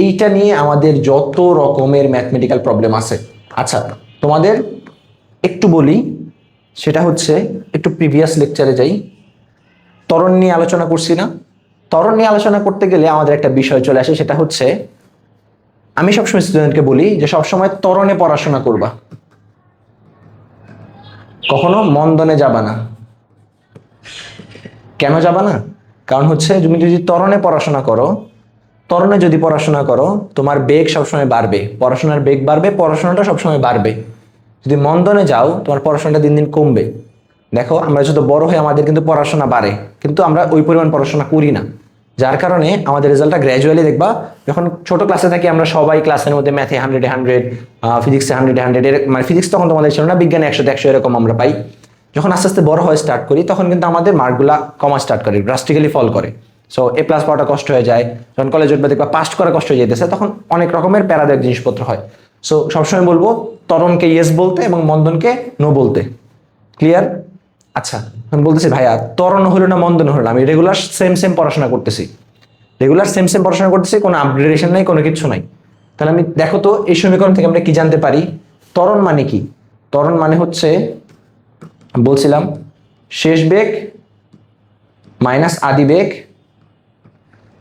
এইটা নিয়ে আমাদের যত রকমের ম্যাথমেটিক্যাল প্রবলেম আছে। আচ্ছা, তোমাদের একটু বলি, সেটা হচ্ছে একটু প্রিভিয়াস লেকচারে যাই। ত্বরণ নিয়ে আলোচনা করছি না? ত্বরণ নিয়ে আলোচনা করতে গেলে আমাদের একটা বিষয় চলে আসে, সেটা হচ্ছে আমি সবসময় স্টুডেন্টকে বলি যে সবসময় ত্বরণে পড়াশোনা করবা, কখনো মন্দনে যাবা না। কেন যাবা না? কারণ হচ্ছে তুমি যদি ত্বরণে পড়াশোনা করো, তোমার বেগ সবসময় বাড়বে, পড়াশোনার বেগ বাড়বে, পড়াশোনাটা সবসময় বাড়বে। যদি মন্দনে যাও, তোমার পড়াশোনাটা দিন দিন কমবে। দেখো আমরা যত বড় হই আমাদের কিন্তু পড়াশোনা বাড়ে, কিন্তু আমরা ওই পরিমাণ পড়াশোনা করি না, যার কারণে আমাদের রেজাল্টটা গ্র্যাজুয়ালি দেখবা। যখন ছোট ক্লাসে থাকি আমরা সবাই ক্লাসের মধ্যে ম্যাথে 100 ফিজিক্সে 100 মানে ফিজিক্স তখন তোমাদের ছিল না, বিজ্ঞানে 100 এরকম আমরা পাই। যখন আস্তে আস্তে বড় হয়ে স্টার্ট করি, তখন কিন্তু আমাদের মার্কগুলা কমা স্টার্ট করে, ড্রাস্টিক্যালি ফল করে। সো A+ পাওয়াটা কষ্ট হয়ে যায়, যখন কলেজ উঠবে দেখবা পাস করা কষ্ট হয়ে যেতেছে, তখন অনেক রকমের প্যারাদায়ক জিনিসপত্র হয়। সো সবসময় বলবো ত্বরণকে ইয়েস বলতে এবং মন্দনকে নো বলতে। ক্লিয়ার? আচ্ছা, আমি বলতেছি ভাইয়া ত্বরণ হলো না মন্দন হলো না, আমি রেগুলার সেম পড়াশোনা করতেছি, কোনো আপগ্রেডেশন নাই, কোনো কিছু নাই। তাহলে আমি দেখো তো এই সমীকরণ থেকে আমরা কি জানতে পারি? ত্বরণ মানে কি? ত্বরণ মানে হচ্ছে বলছিলাম শেষ বেগ মাইনাস আদি বেগ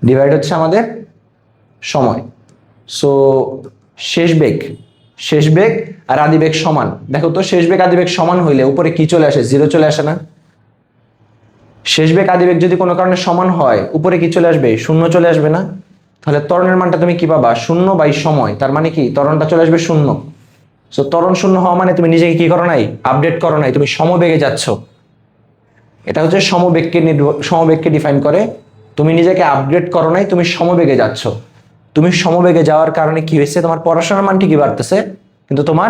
ডিভাইড হচ্ছে আমাদের সময়। সো শেষ বেগ আর আদি বেগ সমান। দেখো তো শেষ বেগ আদি বেগ সমান হইলে উপরে কি চলে আসে? 0 চলে আসে না? শেষ বেগ আদি বেগ যদি কোনো কারণে সমান হয়, উপরে কি চলে আসবে? 0 চলে আসবে না? তাহলে ত্বরণের মানটা তুমি কি পাবা? 0/সময়। তার মানে কি ত্বরণটা চলে আসবে 0। সো ত্বরণ 0 হওয়া মানে তুমি নিজেকে কি করো নাই? আপডেট করো নাই, তুমি সমবেগে যাচ্ছ। এটা হচ্ছে সমবেগকে ডিফাইন করে। তুমি নিজেকে আপগ্রেড করো নাই, তুমি সমবেগে যাচ্ছ। তুমি সমবেগে যাওয়ার কারণে কি হয়েছে? তোমার পড়াশোনার মান ঠিকই বাড়তেছে, কিন্তু তোমার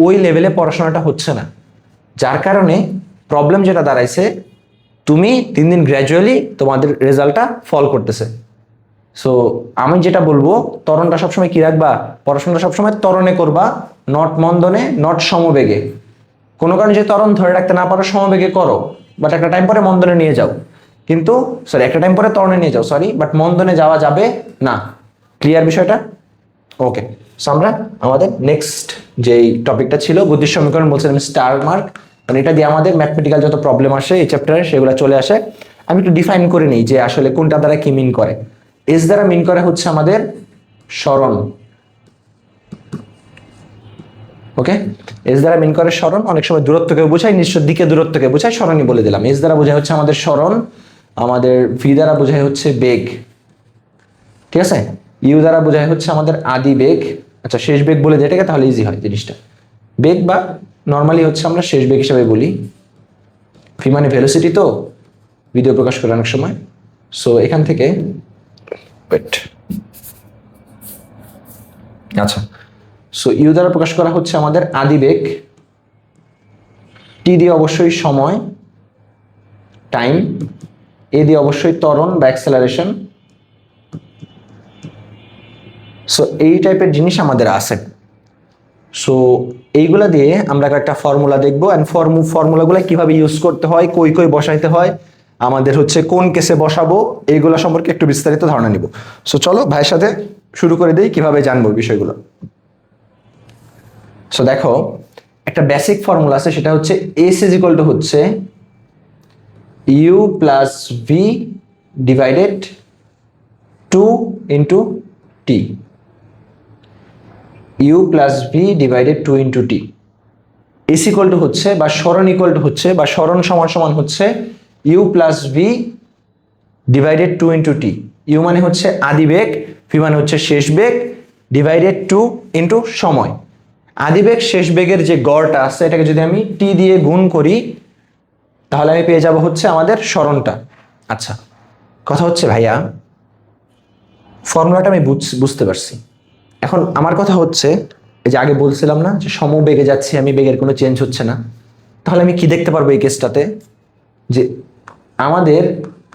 ওই লেভেলে পড়াশোনাটা হচ্ছে না, যার কারণে প্রবলেম যেটা দাঁড়াইছে, তুমি দিন দিন গ্র্যাজুয়ালি তোমাদের রেজাল্টটা ফল করতেছে। সো আমি যেটা বলবো, ত্বরণটা সবসময় কি রাখবা? পড়াশোনাটা সবসময় ত্বরণে করবা, নট মন্দনে, নট সমবেগে। কোনো কারণে যে ত্বরণ ধরে রাখতে না পারো, সমবেগে করো, বাট একটা টাইম পরে মন্দনে নিয়ে যাও। কিন্তু একটা টাইম পরে ত্বরণে নিয়ে যাও, বাট মন্দনে যাওয়া যাবে না। ক্লিয়ার বিষয়টা? ওকে, সো আমরা আমাদের নেক্সট যেই টপিকটা ছিল গতির সমীকরণ, বলছিলাম স্টার মার্ক, মানে এটা দিয়ে আমাদের ম্যাথমেটিক্যাল যত প্রবলেম আসে এই চ্যাপ্টারে সেগুলো চলে আসে। আমি একটু ডিফাইন করে নিই যে আসলে কোনটা দ্বারা কি মিন করে। এস দ্বারা মিন করে হচ্ছে আমাদের সরণ। ওকে, এস দ্বারা মিন করে সরণ, অনেক সময় দূরত্বকে বোঝায়, নিশ্চিত দিকে দূরত্বকে বোঝায়, সরণই বলে দিলাম। এস দ্বারা বোঝায় হচ্ছে আমাদের সরণ, আমাদের ভি দ্বারা বোঝায় হচ্ছে বেগ, ঠিক আছে? ইউ দ্বারা বোঝায় হচ্ছে আমাদের আদি বেগ। আচ্ছা, শেষ বেগ বলে যেটাকে, তাহলে ইজি হয় জিনিসটা। বেগ বা নর্মালি হচ্ছে আমরা শেষ বেগ হিসেবে বলি। ভি মানে ভেলোসিটি, তো ভিডিও প্রকাশ করে অনেক সময়। সো এখান থেকে আচ্ছা, সো ইউ দ্বারা প্রকাশ করা হচ্ছে আমাদের আদি বেগ, টি দিয়ে অবশ্যই সময় টাইম, এ দিয়ে অবশ্যই ত্বরণ বা অ্যাক্সেলারেশন। সো এই টাইপের জিনিস আমাদের আছে। সো এইগুলা দিয়ে আমরা একটা ফর্মুলা দেখবো, অ্যান্ড ফর্মুলাগুলো কিভাবে ইউজ করতে হয়, কই বসাইতে হয়, আমাদের হচ্ছে কোন কেসে বসাবো, এইগুলো সম্পর্কে একটু বিস্তারিত ধারণা নিব। সো চলো ভাইয়ের সাথে শুরু করে দিই কিভাবে জানবো বিষয়গুলো। সো দেখো, একটা বেসিক ফর্মুলা আছে, সেটা হচ্ছে এস ইজ ইকুয়াল টু হচ্ছে U plus V divided 2 into T. U plus V divided 2 into T. S equal to হচ্ছে বা সরণ ইকুয়াল টু হচ্ছে বা সরণ সমান সমান হচ্ছে U plus V divided 2 into T. U মানে হচ্ছে আদিবেগ, ভি মানে হচ্ছে শেষ বেগ, ডিভাইডেড 2 ইন্টু সময়। আদিবেগ শেষ বেগের যে গড়টা আছে এটাকে যদি আমি টি দিয়ে গুণ করি তাহলে আমি পেয়ে যাব হচ্ছে আমাদের সরণটা। আচ্ছা, কথা হচ্ছে ভাইয়া ফর্মুলাটা আমি বুঝতে পারছি। এখন আমার কথা হচ্ছে এই যে আগে বলছিলাম না যে সমবেগে যাচ্ছি আমি, বেগের কোনো চেঞ্জ হচ্ছে না, তাহলে আমি কি দেখতে পারবো এই কেসটাতে যে আমাদের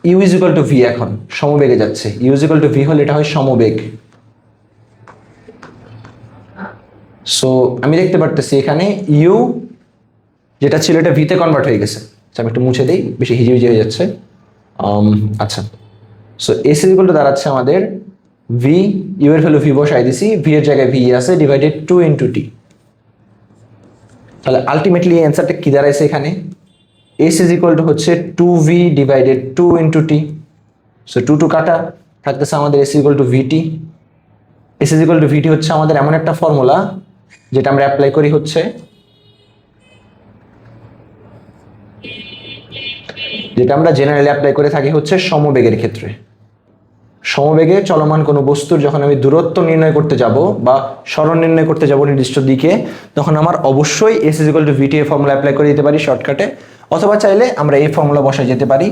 U is equal to V, এখন সমবেগে যাচ্ছে, U is equal to V হলে এটা হয় সমবেগ। সো আমি দেখতে পারতেছি এখানে ইউ যেটা ছিল এটা ভিতে কনভার্ট হয়ে গেছে। আমি একটু মুছে দিই, বেশি হিজিবিজি হয়ে যাচ্ছে। আচ্ছা, so S is equal two দাঁড়াচ্ছে আমাদের ভি, ইউ এর ভ্যালু ভি বসাই দিছি, ভি এর জায়গায় ভি আছে, ডিভাইডেড 2 ইন্টু টি। তাহলে আলটিমেটলি অ্যান্সারটা কি দাঁড়াইছে এখানে, এস ইজ ইকুয়াল টু হচ্ছে 2v ডিভাইডেড 2 ইন্টু টি। সো 2 কাটা থাকতেছে আমাদের S equal to VT. S is equal to VT হচ্ছে আমাদের এমন একটা ফর্মুলা যেটা আমরা অ্যাপ্লাই করি হচ্ছে, যেটা আমরা জেনারেলি অ্যাপ্লাই করে থাকি হচ্ছে সমবেগের ক্ষেত্রে। সমবেগে চলমান কোনো বস্তুর যখন আমি দূরত্ব নির্ণয় করতে যাব বা সরণ নির্ণয় করতে যাব নির্দিষ্ট দিকে, তখন আমার অবশ্যই এস ইজ ইকুয়াল টু ভিটি এর ফর্মুলা অ্যাপ্লাই করে দিতে পারি শর্টকাটে, অথবা চাইলে আমরা এই ফর্মুলা বসাই যেতে পারি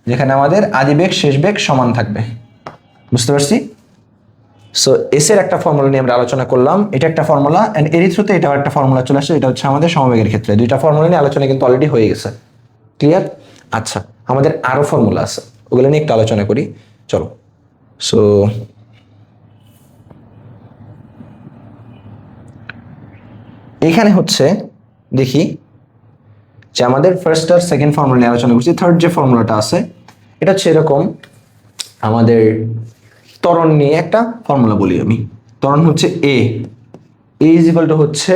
যেখানে আমাদের আদিবেগ শেষ বেগ সমান থাকবে। বুঝতে পারছি? সো এস এর একটা ফর্মুলা নিয়ে আমরা আলোচনা করলাম, এটা একটা ফর্মুলা, এন্ড এর থ্রুতে এটাও একটা ফর্মুলা চলে আসে, এটা হচ্ছে আমাদের সমবেগের ক্ষেত্রে। দুইটা ফর্মুলা নিয়ে আলোচনা কিন্তু অলরেডি হয়ে গেছে। ক্লিয়ার? আচ্ছা, আমাদের আরো ফর্মুলা আছে, ওগুলো নিয়ে একটু আলোচনা করি, চলো। সো এখানে হচ্ছে দেখি যে আমাদের ফার্স্ট আর সেকেন্ড ফর্মুলা নিয়ে আলোচনা করছি। থার্ড যে ফর্মুলাটা আছে এটা হচ্ছে এরকম, আমাদের ত্বরণ নিয়ে একটা ফর্মুলা বলি আমি। ত্বরণ হচ্ছে এ ইজ ইকুয়াল টু হচ্ছে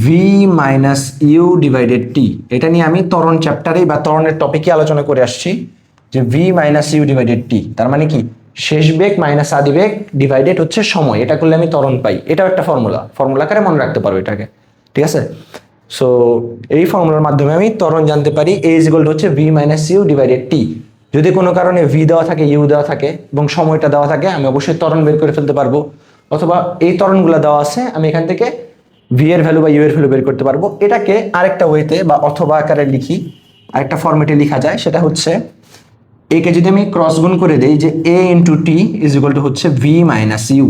ভি মাইনাস ইউ ডিভাইডেড টি। এটা নিয়ে আমি ত্বরণ চ্যাপ্টারে বা ত্বরণের টপিকে আলোচনা করে আসছি যে ভি মাইনাস ইউ ডিভাইডেড টি, তার মানে কি শেষ বেগ মাইনাস আদিবেগ ডিভাইডেড হচ্ছে সময়। এটা করলে আমি ত্বরণ পাই। এটাও একটা ফর্মুলা, ফর্মুলা আকারে মনে রাখতে পারো এটাকে, ঠিক আছে? সো এই ফর্মুলার মাধ্যমে আমি ত্বরণ জানতে পারি এ ইজ ইকুয়াল টু হচ্ছে ভি মাইনাস ইউ ডিভাইডেড টি। যদি কোনো কারণে ভি দেওয়া থাকে, ইউ দেওয়া থাকে এবং সময়টা দেওয়া থাকে, আমি অবশ্যই ত্বরণ বের করে ফেলতে পারবো। অথবা এই ত্বরণগুলো দেওয়া আছে, আমি এখান থেকে ভি এর ভ্যালু বা ইউ এর ভ্যালু বের করতে পারবো। এটাকে আরেকটা ওয়েতে বা অথবা আকারে লিখি, আরেকটা ফরম্যাটে লেখা যায়, সেটা হচ্ছে একে যদি আমি ক্রস গুণ করে দেই যে A into T is equal to হচ্ছে V minus U,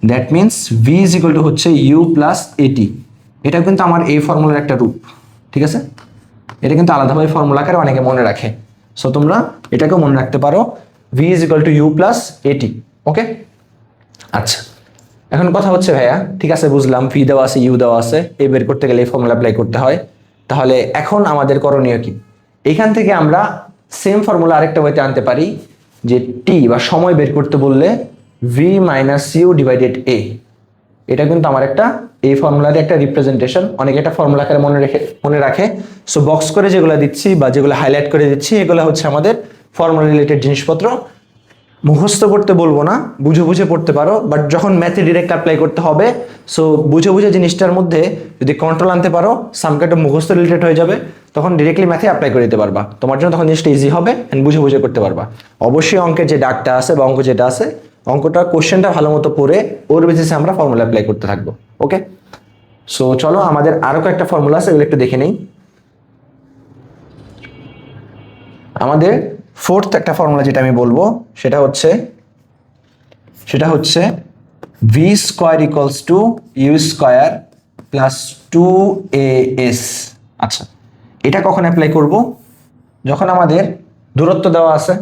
that means V is equal to হচ্ছে ইউ প্লাস এটি। এটা কিন্তু আমার এই ফর্মুলার একটা রূপ, ঠিক আছে? এটা কিন্তু আলাদাভাবে ফর্মুলা আকারে অনেকে মনে রাখে, সো তোমরা এটাকেও মনে রাখতে পারো, V is equal to U plus at. Okay, আচ্ছা, এখন কথা হচ্ছে ভাইয়া ঠিক আছে বুঝলাম ভি দেওয়া আছে, ইউ দেওয়া আছে, এই বের করতে গেলে এই ফর্মুলা অ্যাপ্লাই করতে হয়। তাহলে এখন আমাদের করণীয় কি? এখান থেকে আমরা সেম ফর্মুলা আরেকটা ওয়েতে আনতে পারি যে টি বা সময় বের করতে বললে ভি মাইনাস ইউ ডিভাইডেড এ। এটা কিন্তু আমার একটা এই ফর্মুলার একটা রিপ্রেজেন্টেশন, অনেকে এটা ফর্মুলা আকারে মনে রাখে। সো বক্স করে যেগুলো দিচ্ছি বা যেগুলো হাইলাইট করে দিচ্ছি এগুলো হচ্ছে আমাদের ফর্মুলা রিলেটেড জিনিসপত্র। মুখস্থ করতে বলবো না, বুঝে বুঝে পড়তে পারো, বাট যখন ম্যাথে ডিরেক্ট অ্যাপ্লাই করতে হবে, সো বুঝে বুঝে জিনিসটার মধ্যে যদি কন্ট্রোল আনতে পারো, সামকাটা মুখস্থ রিলেটেড হয়ে যাবে, তখন ডিরেক্টলি ম্যাথে অ্যাপ্লাই করে দিতে পারবা। তোমার জন্য তখন জিনিসটা ইজি হবে এন্ড বুঝে বুঝে করতে পারবা। অবশ্যই অঙ্কের যে ডাকটা আছে বা অঙ্ক যেটা আছে, অঙ্কটা কোশ্চেনটা ভালো মতো পড়ে ওর বেসিসে আমরা ফর্মুলা অ্যাপ্লাই করতে থাকবো। ওকে, সো চলো আমাদের আরো কয়েকটা ফর্মুলা আছে, এগুলো একটু দেখে নেই। আমাদের ফোর্থ একটা ফর্মুলা যেটা আমি বলবো সেটা হচ্ছে V square equals to U square plus 2as। আচ্ছা, এটা কখন অ্যাপ্লাই করব? যখন আমাদের দূরত্ব দেওয়া আছে,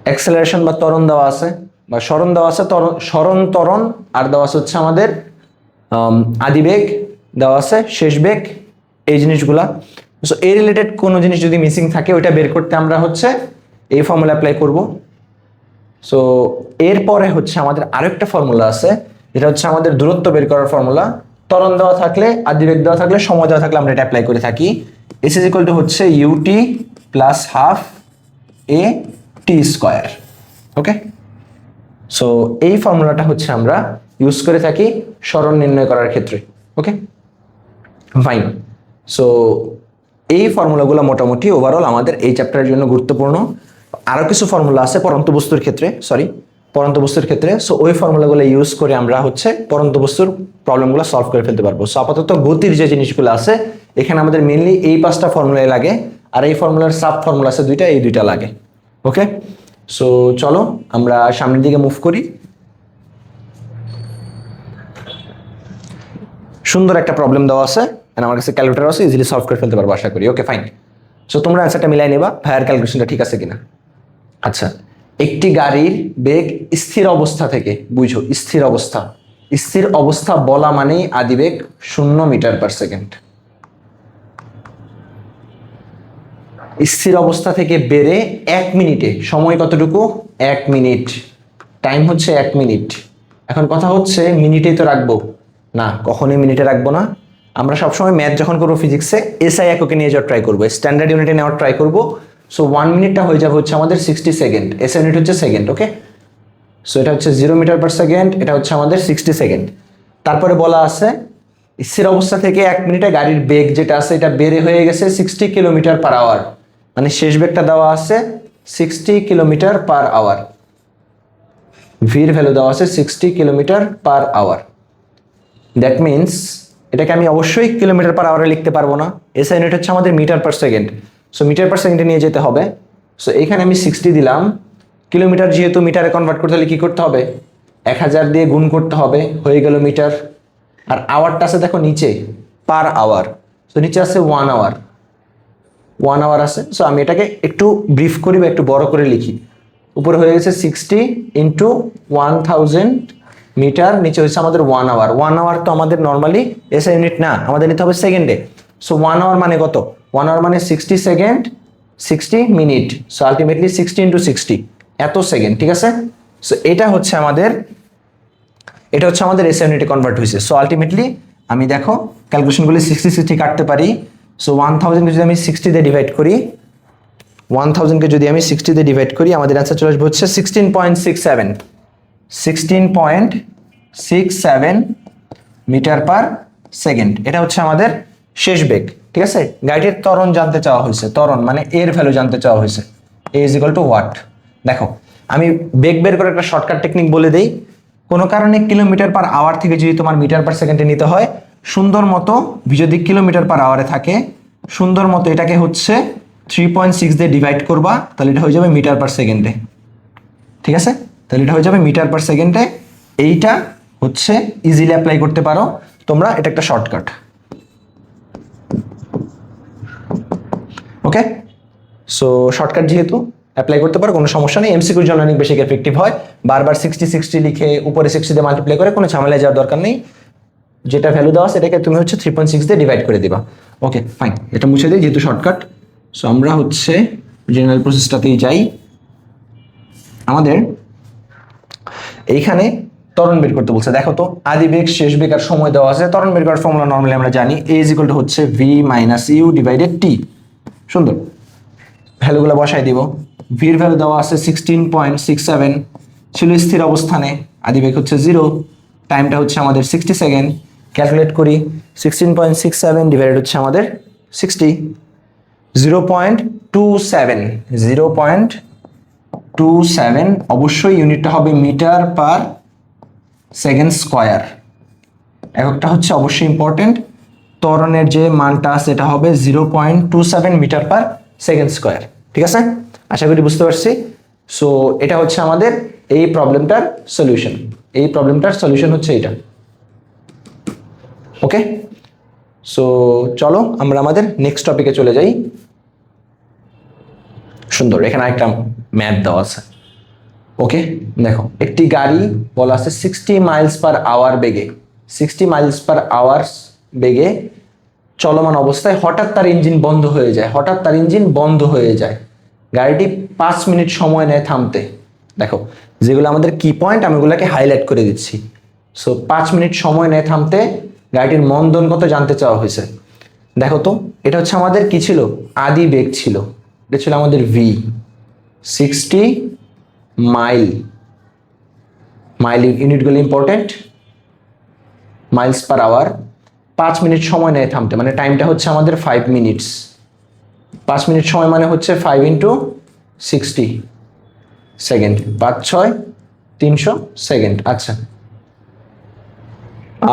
অ্যাক্সেলারেশন বা ত্বরণ দেওয়া আছে বা সরণ দেওয়া আছে, সরণ ত্বরণ, আর দেওয়া আছে হচ্ছে আমাদের আদিবেগ দেওয়া আছে, শেষ বেগ, এই জিনিসগুলা। সো এই রিলেটেড কোনো জিনিস যদি মিসিং থাকে ওইটা বের করতে আমরা হচ্ছে এই ফর্মুলা অ্যাপ্লাই করব। সো এরপরে হচ্ছে আমাদের আরেকটা ফর্মুলা আছে, যেটা হচ্ছে আমাদের দূরত্ব বের করার ফর্মুলা। ত্বরণ দেওয়া থাকলে, আদিবেগ দেওয়া থাকলে, সময় দেওয়া থাকলে আমরা এটা অ্যাপ্লাই করে থাকি। এস ইজ ইকুয়াল টু হচ্ছে ইউটি প্লাস হাফ এ টি স্কোয়ার। ওকে, সো এই ফর্মুলাটা হচ্ছে আমরা ইউজ করে থাকি সরণ নির্ণয় করার ক্ষেত্রে। ওকে। ফাইন। সো এই ফর্মুলাগুলো মোটামুটি ওভারঅল আমাদের এই চ্যাপ্টারের জন্য গুরুত্বপূর্ণ। আরও কিছু ফর্মুলা আছে পরন্ত বস্তুর ক্ষেত্রে, সো ওই ফর্মুলাগুলো ইউজ করে আমরা হচ্ছে পরন্ত বস্তুর প্রবলেমগুলো সলভ করে ফেলতে পারবো। সো আপাতত গতির যে জিনিসগুলো আছে এখানে আমাদের মেনলি এই 5টা ফর্মুলাই লাগে, আর এই ফর্মুলার সাব ফর্মুলা আছে দুইটা, এই দুইটা লাগে। ওকে, সো চলো আমরা সামনের দিকে মুভ করি। সুন্দর একটা প্রবলেম দেওয়া আছে, আমার কাছে ক্যালকুলেটর আছে, ইজিলি সলভ করে ফেলতে পারবো আশা করি। Okay fine. সো তোমরা অ্যান্সারটা মিলাই নেবা, ভাইয়ার ক্যালকুলেশনটা ঠিক আছে কিনা। আচ্ছা, একটি গাড়ির বেগ স্থির অবস্থা থেকে, বুঝো স্থির অবস্থা বলা মানেই আদিবেগ 0 মিটার পার সেকেন্ড। স্থির অবস্থা থেকে বেড়ে 1 মিনিটে সময় কতটুকু? 1 মিনিট, টাইম হচ্ছে 1 মিনিট। এখন কথা হচ্ছে মিনিটেই তো রাখবো না, কখনোই মিনিটে রাখবো না। আমরা সবসময় ম্যাথ যখন করবো ফিজিক্সে এসআই এককে নিয়ে যাওয়ার ট্রাই করবো, স্ট্যান্ডার্ড ইউনিটে নেওয়ার ট্রাই করবো। সো 1 মিনিটটা হয়ে যাবে হচ্ছে আমাদের 60 সেকেন্ড, এসআই ইউনিট হচ্ছে সেকেন্ড। ওকে, সো এটা হচ্ছে 0 মিটার পার সেকেন্ড, এটা হচ্ছে আমাদের 60 সেকেন্ড। তারপরে বলা আছে স্থির অবস্থা থেকে 1 মিনিটে গাড়ির বেগ যেটা আছে এটা বেড়ে হয়ে গেছে 60 কিলোমিটার পার আওয়ার, মানে শেষ বেগটা দেওয়া আছে 60 কিলোমিটার পার আওয়ার, ভির ভ্যালু দেওয়া আছে 60 kilometre per hour. That means এটাকে আমি অবশ্যই কিলোমিটার পার আওয়ারে লিখতে পারবো না, এসআই ইউনিট হচ্ছে আমাদের metre per second. So metre per সেকেন্ডে নিয়ে যেতে হবে। সো এখানে আমি 60 দিলাম, কিলোমিটার যেহেতু মিটারে কনভার্ট করতে হলে কি করতে হবে? 1000 দিয়ে গুণ করতে হবে, হয়ে গেল মিটার। আর আওয়ারটা আছে দেখো নিচে, পার আওয়ার। সো নিচে আছে 1 আওয়ার, 1 আওয়ার আছে। সো আমি এটাকে একটু ব্রিফ করি বা একটু বড় করে লিখি। উপরে হয়ে গেছে 60 ইন্টু 1000 মিটার, নিচে হচ্ছে আমাদের 1 আওয়ার। 1 আওয়ার তো আমাদের নর্মালি এসআই ইউনিট না, আমাদের নিতে হবে সেকেন্ডে। সো 1 আওয়ার মানে কত? 1 আওয়ার মানে 60 second, 60 minute. So ultimately 60 into 60 এত সেকেন্ড, ঠিক আছে। সো এটা হচ্ছে আমাদের এসআই ইউনিটে কনভার্ট হয়েছে। সো আলটিমেটলি আমি দেখো ক্যালকুলেশনগুলি 60 কাটতে পারি। সো 1000কে যদি আমি 60 দিয়ে ডিভাইড করি, 1000কে যদি আমি 60 দিয়ে ডিভাইড করি, আমাদের অ্যান্সার চলে আসবে হচ্ছে 16.67 মিটার পার সেকেন্ড। এটা হচ্ছে আমাদের শেষ বেগ, ঠিক আছে। গাড়িটির ত্বরণ জানতে চাওয়া হয়েছে, ত্বরণ মানে এর ভ্যালু জানতে চাওয়া হয়েছে, এ ইজ ইকুয়াল টু ওয়াট। দেখো আমি বেগ বের করে একটা শর্টকাট টেকনিক বলে দেই। কোনো কারণে কিলোমিটার পার আওয়ার থেকে যদি তোমার মিটার পার সেকেন্ডে নিতে হয়, সুন্দর মতো যদি কিলোমিটার পার আওয়ারে থাকে, সুন্দর মতো এটাকে হচ্ছে 3.6 দিয়ে ডিভাইড করবা, তাহলে এটা হয়ে যাবে মিটার পার সেকেন্ডে, ঠিক আছে। তাহলে এটা হয়ে যাবে মিটার পার সেকেন্ডে। এইটা হচ্ছে ইজিলি অ্যাপ্লাই করতে পারো তোমরা, এটা একটা শর্টকাট। ওকে, সো শর্টকাট যেহেতু অ্যাপ্লাই করতে পারো, কোনো সমস্যা নেই। এমসিকিউর জন্য অনেক বেশি এফেক্টিভ হয়। বারবার 60 লিখে উপরে 60 দিয়ে মাল্টিপ্লাই করে কোনো ঝামেলায় যাওয়ার দরকার নেই। যেটা ভ্যালু দেওয়া সেটাকে তুমি হচ্ছে 3.6 দিয়ে ডিভাইড করে দিবা। ওকে ফাইন, এটা মুছে দিই যেহেতু শর্টকাট। সো আমরা হচ্ছে জেনারেল প্রসেসটাতেই যাই। আমাদের এইখানে ত্বরণ বের করতে বলছে। দেখো তো আদি বেগ, শেষ বেগ আর সময় দেওয়া আছে। ত্বরণ বের করার ফর্মুলা নরমালি আমরা জানি, a ইজ ইকুয়াল টু হচ্ছে v মাইনাস ইউ ডিভাইডেড টি। সুন্দর, ভ্যালুগুলো বসাই দিব। v এর ভ্যালু দেওয়া আছে 16.67, ছিল স্থির অবস্থানে, আদি বেগ হচ্ছে 0, টাইমটা হচ্ছে আমাদের 60 সেকেন্ড। ক্যালকুলেট করি, 16.67 ডিভাইডেড হচ্ছে আমাদের 60, 0.27 অবশ্যই ইউনিটটা হবে মিটার পার সেকেন্ড স্কোয়ার। এককটা হচ্ছে অবশ্যই ইম্পর্টেন্ট। ত্বরণের যে মানটা আছে এটা হবে 0.27 মিটার পার সেকেন্ড স্কোয়ার, ঠিক আছে। আশা করি বুঝতে পারছি। সো এটা হচ্ছে আমাদের এই প্রবলেমটার সলিউশন। এই প্রবলেমটার সলিউশন হচ্ছে এটা। ওকে, সো চলো আমরা আমাদের নেক্সট টপিকে চলে যাই। সুন্দর, এখানে একটা ম্যাথ দেওয়া আছে। ওকে দেখো, একটি গাড়ি বলা আছে 60 মাইলস পার আওয়ার বেগে, 60 মাইলস পার আওয়ার বেগে চলমান অবস্থায় হঠাৎ তার ইঞ্জিন বন্ধ হয়ে যায়। গাড়িটি 5 মিনিট সময় নেয় থামতে। দেখো যেগুলো আমাদের কি পয়েন্ট আমি ওগুলোকে হাইলাইট করে দিচ্ছি। সো 5 মিনিট সময় নেয় থামতে, গাড়িটির মন্দন কত জানতে চাওয়া হয়েছে। দেখো তো এটা হচ্ছে আমাদের কি ছিল? আদি বেগ ছিল, এটা ছিল আমাদের v। 60 মাইল ইউনিটগুলো important, miles per hour. 5 minute সময় নেয় থামতে, মানে টাইমটা হচ্ছে আমাদের 5 মিনিটস। 5 মিনিট সময় মানে হচ্ছে 5 ইন্টু 60 সেকেন্ড, 5 6 300 সেকেন্ড। আচ্ছা,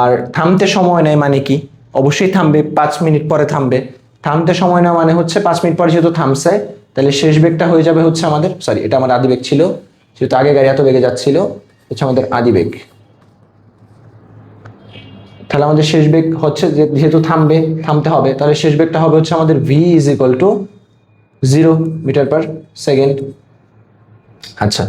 আর থামতে সময় নেয় মানে কি? অবশ্যই থামবে, 5 মিনিট পরে থামবে। থামতে সময় নেওয়া মানে হচ্ছে 5 মিনিট পরে যেহেতু থামছে, তাহলে শেষ বেগটা হয়ে যাবে হচ্ছে আমাদের, সরি এটা আমার আদি বেগ ছিল, যেহেতু আগে গাড়ি এত বেগে যাচ্ছিল, হচ্ছে আমাদের আদি বেগ। তাহলে আমাদের শেষ বেগ হচ্ছে যেহেতু থামতে হবে, তাহলে শেষ বেগটা হবে হচ্ছে আমাদের v is equal to 0 metre per second. আচ্ছা,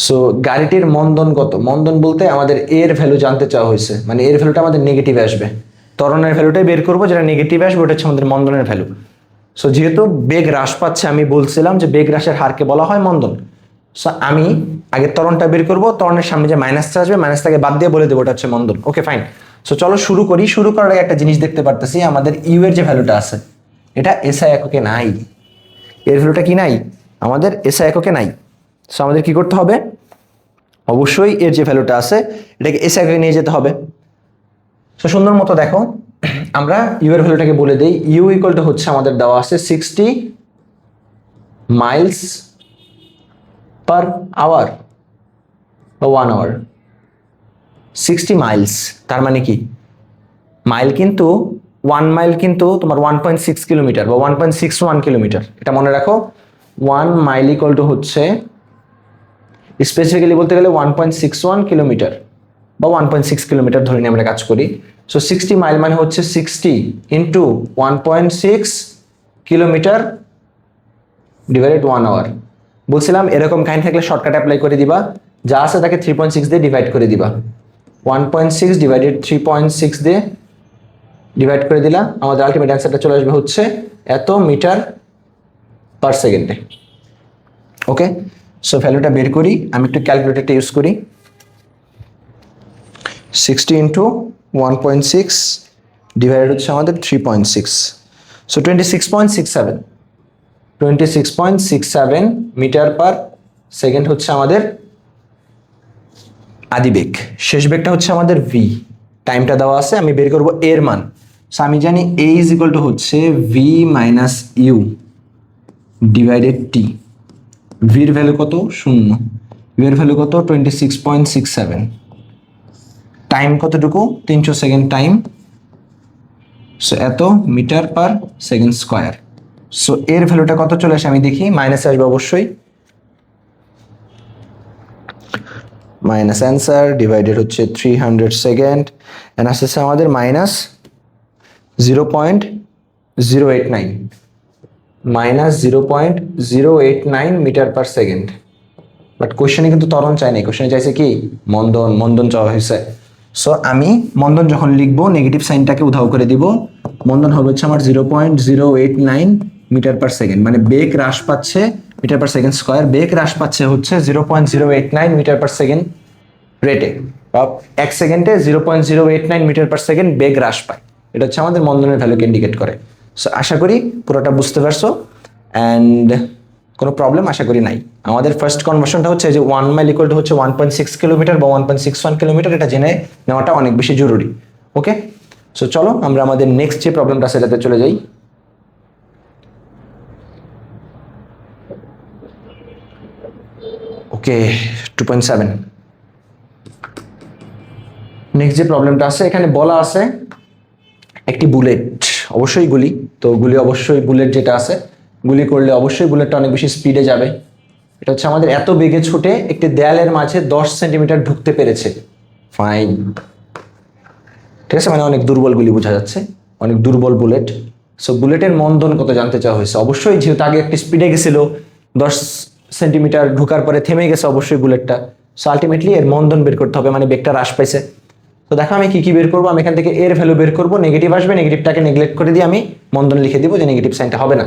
সো গাড়িটির মন্দন কত? মন্দন বলতে আমাদের এর ভ্যালু জানতে চাওয়া হয়েছে, মানে এর ভ্যালুটা আমাদের নেগেটিভ আসবে। ত্বরণের ভ্যালুটাই বের করবো, যেটা নেগেটিভ আসবে ওটা হচ্ছে আমাদের মন্দনের ভ্যালু। সো যেহেতু বেগ হ্রাস পাচ্ছে, আমি বলছিলাম যে বেগ হ্রাসের হারকে বলা হয় মন্দন। সো আমি আগে ত্বরণটা বের করবো, ত্বরণের সামনে যে মাইনাসটা আসবে মাইনাসটাকে বাদ দিয়ে বলে দেবো ওটা হচ্ছে মন্দন। Okay fine. সো চলো শুরু করি। শুরু করার আগে একটা জিনিস দেখতে পারতেছি, আমাদের ইউ এর যে ভ্যালুটা আছে এটা এসআই এককে নাই। এর ভ্যালুটা কি নাই? আমাদের এসআই এককে নাই। সো আমাদের কি করতে হবে? অবশ্যই এর যে ভ্যালুটা আছে এটাকে এসআই এককে নিয়ে যেতে হবে। সো সুন্দর মতো দেখো, আমরা ইউ এর ভ্যালুটাকে বলে দেই। ইউ ইকুয়াল টু হচ্ছে আমাদের দেওয়া আছে 60 মাইলস পার আওয়ার বা 1 আওয়ার। 60 মাইলস তার মানে কি? মাইল কিন্তু 1 মাইল কিন্তু তোমার 1.6 কিলোমিটার বা 1.61 কিলোমিটার, এটা মনে রাখো। 1 মাইল ইকুয়াল টু হচ্ছে, স্পেসিফিক্যালি বলতে গেলে 1.61 কিলোমিটার বা 1.6 কিলোমিটার ধরে নিয়ে আমরা কাজ করি। সো 60 মাইল মানে হচ্ছে 60 ইন্টু 1.6 কিলোমিটার ডিভাইডেড 1 আওয়ার। বলছিলাম এরকম কাহিনী থাকলে শর্টকাট অ্যাপ্লাই করে দিবা, যা আছে তাকে 3.6 দিয়ে ডিভাইড করে দিবা। 1.6 ডিভাইডেড 3.6 দিয়ে ডিভাইড করে দিলা, আমাদের আলটিমেট অ্যান্সারটা চলে আসবে হচ্ছে এত মিটার পার সেকেন্ডে। ওকে, সো ভ্যালুটা বের করি। আমি একটু ক্যালকুলেটরটা ইউজ করি। 60 ইন্টু 1.6 ডিভাইডেড হচ্ছে আমাদের 3.6, সো 26.67 মিটার পার সেকেন্ড হচ্ছে আমাদের আদি বেগ। শেষ বেগটা হচ্ছে আমাদের ভি। টাইমটা দেওয়া আছে, আমি বের করব এর মান। সো আমি জানি এ ইজ ইকুয়াল টু হচ্ছে ভি মাইনাস ইউ ডিভাইডেড টি। ভির ভ্যালু কত? 0। ইউ এর ভ্যালু কত? 26.67। টাইম কতটুকু? 300 সেকেন্ড টাইম। সো এত metre per second square. So এর ভ্যালুটা কত চলে আসে আমি দেখি, মাইনাস আসবে অবশ্যই। মাইনাস অ্যান্সার ডিভাইডেড হচ্ছে 300 সেকেন্ড, এন্ড আসছে আমাদের minus 0.089, minus 0.089 metre per second. But কোশ্চেনে কিন্তু ত্বরণ চাইনি, কোশ্চেনে চাইছে কি? মন্দন। মন্দন চাওয়া হয়েছে। সো আমি মন্দন যখন লিখবো নেগেটিভ সাইনটাকে উধাও করে দিব। মন্দন হবে হচ্ছে আমার 0.089 মিটার পার সেকেন্ড, মানে বেগ হ্রাস পাচ্ছে মিটার পার সেকেন্ড স্কোয়ার। বেগ হ্রাস পাচ্ছে হচ্ছে 0.089 মিটার পার সেকেন্ড রেটে, এক সেকেন্ডে 0.089 মিটার পার সেকেন্ড বেগ হ্রাস পায়। এটা হচ্ছে আমাদের মন্দনের ভ্যালুকে ইন্ডিকেট করে। সো আশা করি পুরোটা বুঝতে পারছো, অ্যান্ড কোনো প্রবলেম আশা করি নাই। আমাদের ফার্স্ট কনভার্সনটা হচ্ছে যে 1 মাইল ইকুয়াল টু হচ্ছে 1.6 কিলোমিটার বা 1.61 কিলোমিটার, এটা জেনে নেওয়াটা অনেক বেশি জরুরি। ওকে, সো চলো আমরা আমাদের নেক্সট যে প্রবলেমটা সেটাতে চলে যাই। ওকে, 2.7। নেক্সট যে প্রবলেমটা আছে এখানে বলা আছে একটি বুলেট, অবশ্যই গুলি, তো গুলি অবশ্যই বুলেট যেটা আছে গুলি করলে অবশ্যই বুলেটটা অনেক বেশি স্পিডে যাবে। এটা হচ্ছে আমাদের এত বেগে ছুটে একটি দেয়ালের মাঝে 10 সেন্টিমিটার ঢুকতে পেরেছে। ফাইন, ঠিক আছে, মানে অনেক দুর্বল গুলি বোঝা যাচ্ছে, অনেক দুর্বল বুলেট। সো বুলেটের মন্দন কত জানতে চাওয়া হয়েছে। অবশ্যই যেহেতু আগে একটি স্পিডে গেছিল, 10 সেন্টিমিটার ঢুকার পরে থেমে গেছে অবশ্যই বুলেটটা। সো আলটিমেটলি এর মন্দন বের করতে হবে, মানে বেগটা হ্রাস পাইছে। তো দেখো আমি কি কি বের করবো, আমি এখান থেকে এর ভ্যালু বের করবো, নেগেটিভ আসবে, নেগেটিভটাকে নেগলেক্ট করে দিয়ে আমি মন্দন লিখে দিব, যে নেগেটিভ সাইনটা হবে না।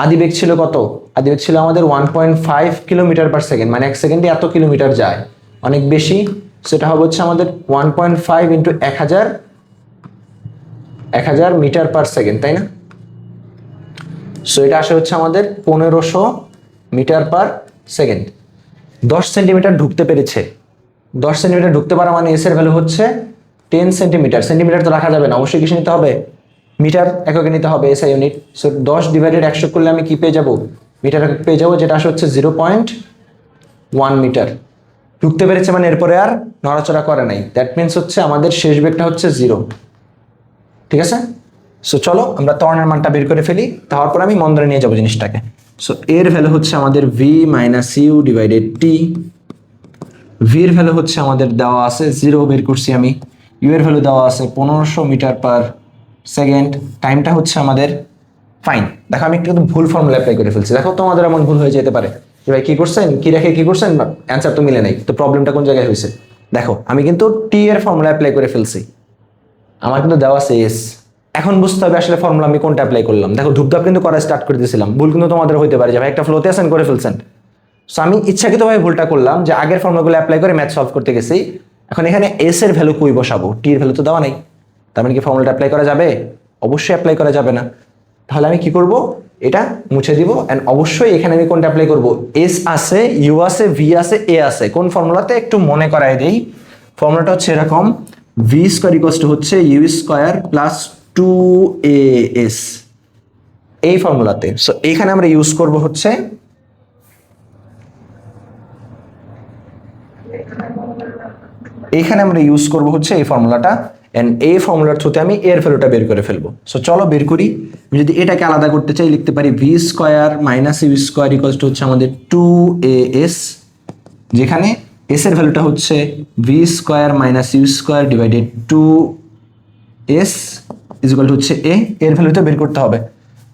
আদি বেগ ছিল কত? আদি বেগ ছিল আমাদের 1.5 কিলোমিটার পার সেকেন্ড, মানে এক সেকেন্ডে এত কিলোমিটার যায়, অনেক বেশি। সেটা হবে হচ্ছে আমাদের 1.5 ইন্টু 1000 মিটার পার সেকেন্ড, তাই না? সো এটা আসে হচ্ছে আমাদের 1500 মিটার পার সেকেন্ড। 10 সেন্টিমিটার ঢুকতে পেরেছে। 10 সেন্টিমিটার ঢুকতে পারা মানে এস এর ভ্যালু হচ্ছে 10 সেন্টিমিটার, সেন্টিমিটার তো রাখা যাবে না, অবশ্যই কিছু নিতে হবে, মিটার এককে নিতে হবে এসআই ইউনিট। সো 10/100 করলে আমি কি পেয়ে যাব, মিটার একক পেয়ে যাবো, যেটা আসলে হচ্ছে 0.1 মিটার। ঢুকতে পেরেছে মানে এরপরে আর নড়াচড়া করে নাই, দ্যাট মিনস হচ্ছে আমাদের শেষ বেগটা হচ্ছে 0। ঠিক আছে, সো চলো আমরা ত্বরণের মানটা বের করে ফেলি, তারপর আমি মন ধরে নিয়ে যাবো জিনিসটাকে। সো এর ভ্যালু হচ্ছে আমাদের V minus U divided T. V এর ভ্যালু হচ্ছে আমাদের দেওয়া আছে 0, বের করছি আমি। ইউ এর ভ্যালু দেওয়া আছে 1500 মিটার পার সেকেন্ড। টাইমটা হচ্ছে আমাদের, ফাইন, দেখো আমি একটু ভুল ফর্মুলা অ্যাপ্লাই করে ফেলছি, দেখো তোমাদের এমন ভুল হয়ে যেতে পারে যে ভাই কি করছেন, কি রেখে কি করছেন, অ্যান্সার তো মিলে নাই, তো প্রবলেমটা কোন জায়গায় হয়েছে। দেখো আমি কিন্তু টি এর ফর্মুলা অ্যাপ্লাই করে ফেলছি, আমার কিন্তু দেওয়া আছে এস। এখন বুঝতে হবে আসলে ফর্মুলা আমি কোনটা অ্যাপ্লাই করলাম। দেখো ধূপধাপ কিন্তু করা স্টার্ট করে দিয়েছিলাম, ভুল কিন্তু তোমাদের হইতে পারে যে ভাই একটা ফ্লোতে আছেন করে ফেলছেন। সো আমি ইচ্ছাকৃতভাবে ভুলটা করলাম যে আগের ফর্মুলাগুলো অ্যাপ্লাই করে ম্যাথ সলভ করতে গেছি, এখন এখানে এস এর ভ্যালু কই বসাবো, টি এর ভ্যালু তো দেওয়া নেই, তার মানে কি ফর্মুলাটা অ্যাপ্লাই করা যাবে? অবশ্যই অ্যাপ্লাই করা যাবে না। তাহলে আমি কি করব, এটা মুছে দিব, এন্ড অবশ্যই এখানে আমি কোনটা অ্যাপ্লাই করব, এস আছে, ইউ আছে, ভি আছে, এ আছে। কোন ফর্মুলাতে একটু মনে করাই দেই, ফর্মুলাটা হচ্ছে এরকম, ভি স্কয়ার ইকুয়ালস টু হচ্ছে ইউ স্কয়ার প্লাস 2as, এই ফর্মুলাতে। সো এইখানে আমরা ইউজ করব হচ্ছে এই ফর্মুলাটা, এন্ড এই ফর্মুলার থ্রুতে আমি এর ভ্যালুটা বের করে ফেলবো। সো চলো বের করি। আমি যদি এটাকে আলাদা করতে চাই লিখতে পারি V square minus U square equals to হচ্ছে আমাদের 2as, যেখানে এস এর ভ্যালুটা হচ্ছে V square minus U square divided 2s is equal to হচ্ছে এ, এর ভ্যালুটা বের করতে হবে।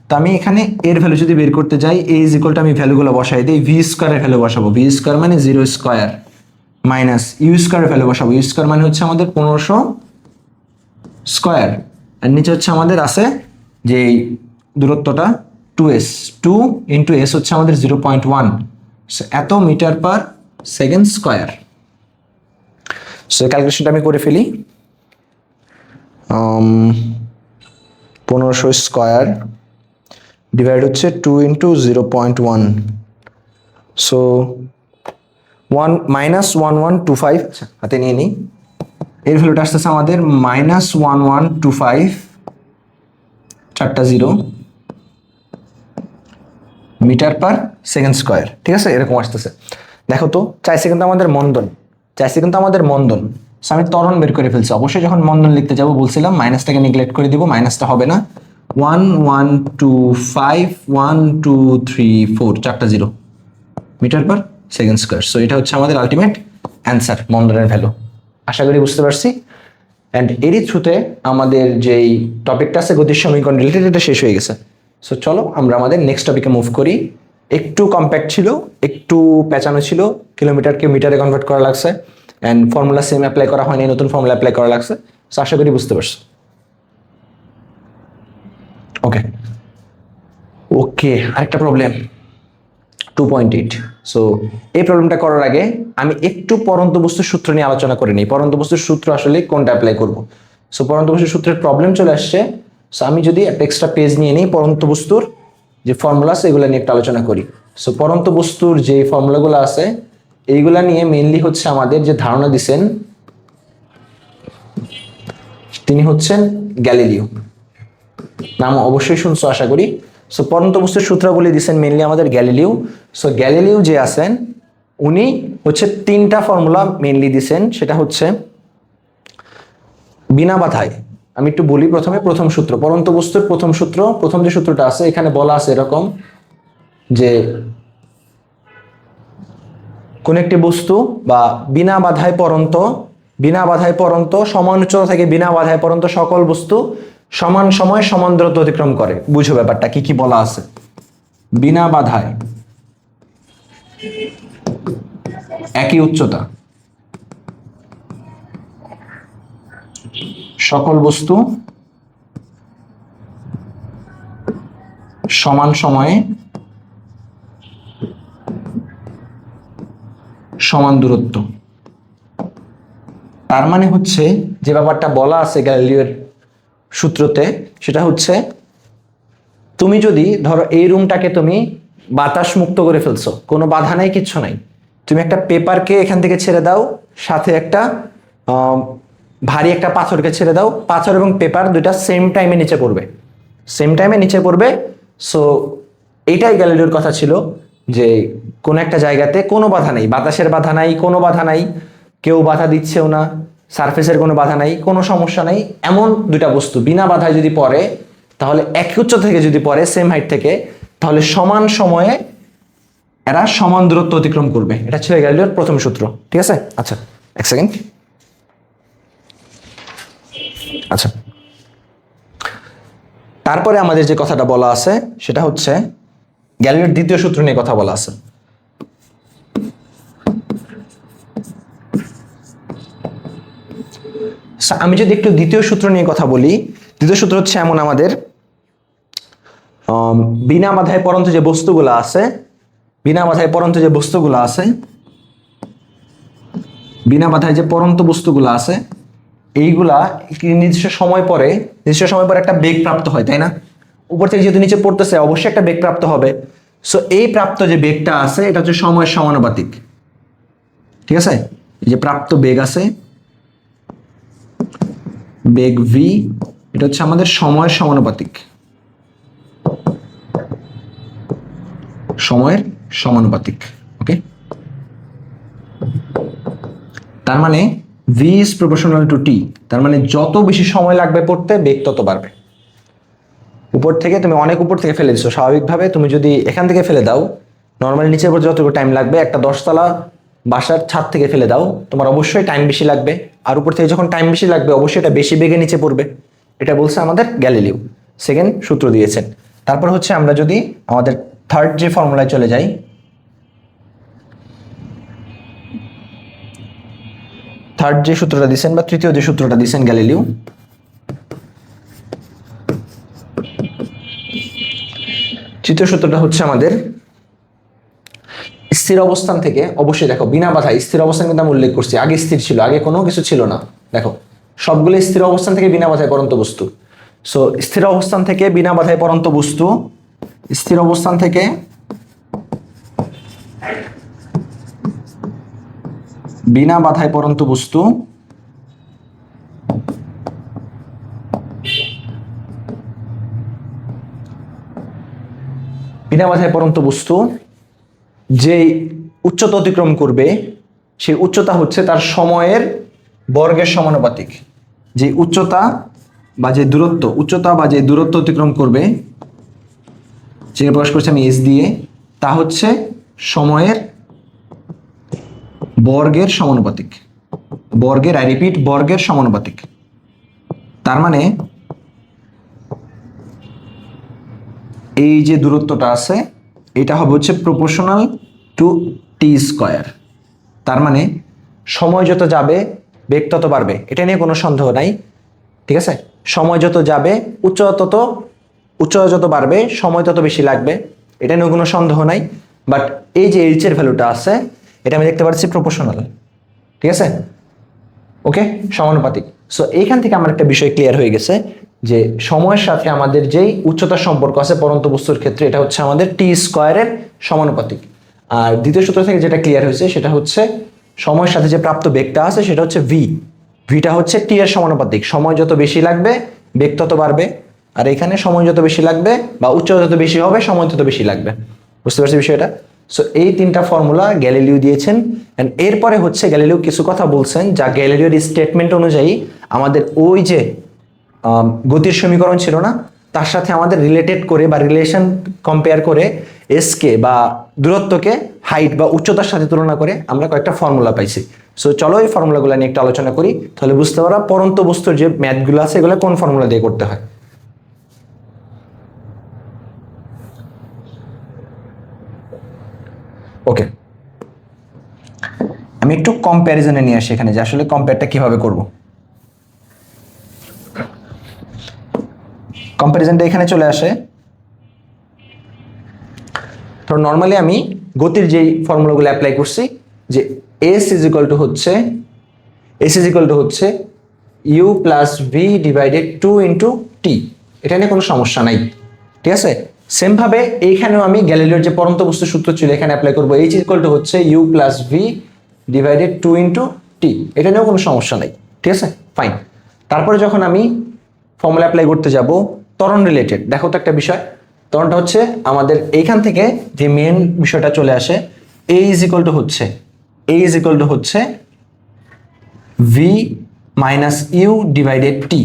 তো আমি এখানে এর ভ্যালু যদি বের করতে যাই, এ ইজ ইকুয়াল টু আমি ভ্যালুগুলো বসাই দিই, ভি স্কয়ারের ভ্যালু বসাবো, ভি স্কয়ার মানে 0 স্কয়ার, মাইনাস ইউ স্কয়ারের ভ্যালু বসাবো, ইউ স্কয়ার মানে হচ্ছে আমাদের 1500 স্কয়ার, আর নিচে হচ্ছে আমাদের আছে যে দূরত্বটা 2s, 2 ইন্টু এস হচ্ছে আমাদের 0.1, এত metre per second square. So ক্যালকুলেশনটা আমি করে ফেলি, 1500 স্কয়ার ডিভাইড হচ্ছে 2 ইন্টু 0.1, সো 1 মাইনাস 1125, আচ্ছা হাতে নিয়ে নিই, এর ভ্যালুটা আসতেছে আমাদের মাইনাস 1125, 4টা 0 মিটার পার সেকেন্ড স্কয়ার। ঠিক আছে, এরকম আসতেছে। দেখো তো চাইছে কিন্তু আমাদের মন্দন, সো আমি ত্বরণ বের করে ফেলছি। অবশ্যই যখন মন্দন লিখতে যাব বলছিলাম মাইনাসটাকে নেগলেক্ট করে দিব, মাইনাসটা হবে না। 1125, 1 2 3 4, 4টা 0 metre per second square. So এটা হচ্ছে আমাদের আলটিমেট অ্যান্সার, মন্দনের ভ্যালু। আশা করি বুঝতে পারছি। অ্যান্ড এরই থ্রুতে আমাদের যেই টপিকটা আছে গতির সমীকরণ রিলেটেড, এটা শেষ হয়ে গেছে। সো চলো আমরা আমাদের নেক্সট টপিকে মুভ করি। একটু কম্প্যাক্ট ছিল, একটু পেঁচানো ছিল, কিলোমিটারকে মিটারে কনভার্ট করা লাগছে, অ্যান্ড ফর্মুলা সেম অ্যাপ্লাই করা হয়নি, নতুন ফর্মুলা অ্যাপ্লাই করা লাগছে। সো আশা করি বুঝতে পারছো। ওকে ওকে, আরেকটা প্রবলেম 2.8। সো এই প্রবলেমটা করার আগে আমি একটু পরন্ত বস্তুর সূত্র নিয়ে আলোচনা করে নিই, পরন্ত বস্তুর সূত্র আসলে কোনটা অ্যাপ্লাই করব। সো পরন্ত বস্তুর সূত্রের প্রবলেম চলে আসছে। সো আমি যদি একটা এক্সট্রা পেজ নিয়ে নিই, পরন্ত বস্তুর যে ফর্মুলা আছে এগুলো নিয়ে একটা আলোচনা করি। সো পরন্ত বস্তুর যে ফর্মুলাগুলো আছে এইগুলা নিয়ে মেইনলি হচ্ছে আমাদের যে ধারণা দিচ্ছেন তিনি হচ্ছেন গ্যালিলিও, নাম অবশ্যই শুনছো আশা করি। সো পরন্ত বস্তুর সূত্রাবলী দিচ্ছেন মেইনলি আমাদের গ্যালিলিও। সো গ্যালিলিও যে আছেন উনি হচ্ছে 3টা ফর্মুলা মেইনলি দিচ্ছেন, সেটা হচ্ছে বিনা বাধায়। আমি একটু বলি প্রথমে, প্রথম সূত্র পরন্ত বস্তুর প্রথম সূত্র, প্রথম যে সূত্রটা আছে এখানে বলা আছে এরকম যে কোন একটি বস্তু বা বিনা বাধায় পরন্ত সমান উচ্চতা থেকে বিনা বাধায় পরন্ত সকল বস্তু সমান সময় সমান দূরত্ব অতিক্রম করে। বুঝো ব্যাপারটা কি কি বলা আছে। বিনা বাধায় একই উচ্চতা সকল বস্তু সমান সময়ে সমান দূরত্ব। তার মানে হচ্ছে যে ব্যাপারটা বলা আছে গ্যালিলিওর সূত্রতে, সেটা হচ্ছে তুমি যদি ধরো এই রুমটাকে তুমি বাতাস মুক্ত করে ফেলছো, কোনো বাধা নাই, কিচ্ছু নাই, তুমি একটা পেপারকে এখান থেকে ছেড়ে দাও, সাথে একটা ভারী একটা পাথরকে ছেড়ে দাও, পাথর এবং পেপার দুইটা সেম টাইমে নিচে পড়বে, সেম টাইমে নিচে পড়বে। সো এইটাই গ্যালিলিওর কথা ছিল যে কোন একটা জায়গাতে কোনো বাধা নেই, বাতাসের বাধা নাই, কোনো বাধা নাই, কেউ বাধা দিচ্ছেও না, সারফেসের কোনো বাধা নাই, কোনো সমস্যা নেই, এমন দুইটা বস্তু বিনা বাধায় যদি পড়ে, তাহলে একই উচ্চতা থেকে যদি পড়ে, সেম হাইট থেকে, তাহলে সমান সময়ে এরা সমান দূরত্ব অতিক্রম করবে। এটা ছিল গ্যালিলিওর প্রথম সূত্র। ঠিক আছে, আচ্ছা এক সেকেন্ড। আচ্ছা, তারপরে আমাদের যে কথাটা বলা আছে সেটা হচ্ছে গ্যালিলিওর দ্বিতীয় সূত্র নিয়ে কথা বলা আছে। আমি যদি একটু দ্বিতীয় সূত্র নিয়ে কথা বলি, দ্বিতীয় সূত্র হচ্ছে এমন, আমাদের বিনা বাধায় পড়ন্ত যে বস্তুগুলো আছে, বিনা বাধায় পড়ন্ত যে বস্তুগুলো আছে, বিনা বাধায় যে পড়ন্ত বস্তুগুলো আছে, এইগুলা নির্দিষ্ট সময় পরে একটা বেগ প্রাপ্ত হয়, তাই না? উপর থেকে যেহেতু নিচে পড়তেছে, অবশ্যই একটা বেগ প্রাপ্ত হবে। সো এই প্রাপ্ত যে বেগটা আছে এটা হচ্ছে সময়ের সমানুপাতিক। ঠিক আছে, এই যে প্রাপ্ত বেগ আছে, বেগ ভি, এটা হচ্ছে আমাদের সময়ের সমানুপাতিক, সময়ের সমানুপাতিক। ওকে, তার মানে v is proportional to t, তার মানে যত বেশি সময় লাগবে পড়তে, বেগ তত বাড়বে। উপর থেকে তুমি অনেক উপর থেকে ফেলে দিছো, স্বাভাবিকভাবে তুমি যদি এখান থেকে ফেলে দাও, নর্মালি নিচের উপর যতটুকু টাইম লাগবে, একটা 10তলা বাসার ছাদ থেকে ফেলে দাও, তোমার অবশ্যই টাইম বেশি লাগবে। আর উপর থেকে যখন টাইম বেশি লাগবে, অবশ্যই এটা বেশি বেগে নিচে পড়বে। এটা বলছে আমাদের গ্যালিলিও, সেকেন্ড সূত্র দিয়েছেন। তারপর হচ্ছে আমরা যদি আমাদের থার্ড যে ফর্মুলায় চলে যাই, থার্ড যে সূত্রটা দিয়েছেন বা তৃতীয় যে সূত্রটা দিয়েছেন গ্যালিলিও, তৃতীয় সূত্রটা হচ্ছে আমাদের স্থির অবস্থান থেকে, অবশ্যই দেখো বিনা বাধায় স্থির অবস্থান কিন্তু আমি উল্লেখ করছি, আগে স্থির ছিল, আগে কোনো কিছু ছিল না। দেখো সবগুলো স্থির অবস্থান থেকে বিনা বাধায় পড়ন্ত বস্তু। সো স্থির অবস্থান থেকে বিনা বাধায় পড়ন্ত বস্তু, স্থির অবস্থান থেকে বিনা বাধায় পড়ন্ত বস্তু, বিনা বাধায় পড়ন্ত বস্তু যে উচ্চতা অতিক্রম করবে, সেই উচ্চতা হচ্ছে তার সময়ের বর্গের সমানুপাতিক। যে উচ্চতা বা যে দূরত্ব, উচ্চতা বা যে দূরত্ব অতিক্রম করবে, যেটা প্রকাশ করছি আমি এস দিয়ে, তা হচ্ছে সময়ের বর্গের সমানুপাতিক, বর্গের, আই রিপিট, বর্গের সমানুপাতিক। তার মানে এই যে দূরত্বটা আছে, এটা হবে হচ্ছে প্রপোর্শনাল টু টি স্কয়ার। তার মানে সময় যত যাবে বেগ তত বাড়বে, এটা নিয়ে কোনো সন্দেহ নাই। ঠিক আছে, সময় যত যাবে উচ্চতা যত বাড়বে, সময় তত বেশি লাগবে, এটা নিয়ে কোনো সন্দেহ নাই। বাট এই যে এইচ এর ভ্যালুটা আছে, এটা আমি দেখতে পাচ্ছি প্রপোর্শনাল। ঠিক আছে, ওকে, সমানুপাতিক। সো এইখান থেকে আমার একটা বিষয় ক্লিয়ার হয়ে গেছে যে সময়ের সাথে আমাদের যেই উচ্চতার সম্পর্ক আছে পড়ন্ত বস্তুর ক্ষেত্রে, এটা হচ্ছে আমাদের টি স্কয়ারের সমানুপাতিক। আর দ্বিতীয় সূত্র থেকে যেটা ক্লিয়ার হয়েছে সেটা হচ্ছে সময়ের সাথে যে প্রাপ্ত বেগটা আছে সেটা হচ্ছে ভি, ভিটা হচ্ছে টি এর সমানুপাতিক। সময় যত বেশি লাগবে বেগ তত বাড়বে, আর এখানে সময় যত বেশি লাগবে বা উচ্চতা যত বেশি হবে, সময় তত বেশি লাগবে। বুঝতে পারছি বিষয়টা? সো এই তিনটা ফর্মুলা গ্যালিলিও দিয়েছেন। এন্ড এরপরে হচ্ছে গ্যালিলিও কিছু কথা বলছেন যা গ্যালিলিওর স্টেটমেন্ট অনুযায়ী আমাদের ওই যে গতির সমীকরণ ছিল না, তার সাথে আমাদের রিলেটেড করে বা রিলেশন কম্পেয়ার করে এসকে বা দূরত্বকে হাইট বা উচ্চতার সাথে তুলনা করে আমরা কয়েকটা ফর্মুলা পাইছি। সো চলো এই ফর্মুলাগুলো নিয়ে একটু আলোচনা করি, তাহলে বুঝতে পারবা পড়ন্ত বস্তুর যে ম্যাথগুলো আছে এগুলো কোন ফর্মুলা দিয়ে করতে হয়। ওকে, আমি একটু কম্প্যারিজনে নিয়ে আসি এখানে যে আসলে কম্পেয়ারটা কিভাবে করব। কম্প্যারিজনটা এখানে চলে আসে। তো নর্মালি আমি গতির যেই ফর্মুলাগুলো অ্যাপ্লাই করছি যে এস ইজ ইকুয়াল টু হচ্ছে U plus V divided 2 into T, এটা নিয়ে কোনো সমস্যা নাই। ঠিক আছে, সেম ভাবে এইখানেও আমি গ্যালিলিওর যে পড়ন্ত বস্তু সূত্র ছিল এখানে অ্যাপ্লাই করবো, এইচ ইজ ইকুয়াল টু হচ্ছে U plus V divided 2 into T, এটা নিয়েও কোনো সমস্যা নাই। ঠিক আছে, ফাইন। তারপরে যখন আমি ফর্মুলা অ্যাপ্লাই করতে যাব ত্বরণ রিলেটেড, দেখো তো একটা বিষয়, ত্বরণটা হচ্ছে আমাদের এইখান থেকে যে মেন বিষয়টা চলে আসে, A ইজ ইকুয়াল টু হচ্ছে V মাইনাস ইউ ডিভাইডেড টি।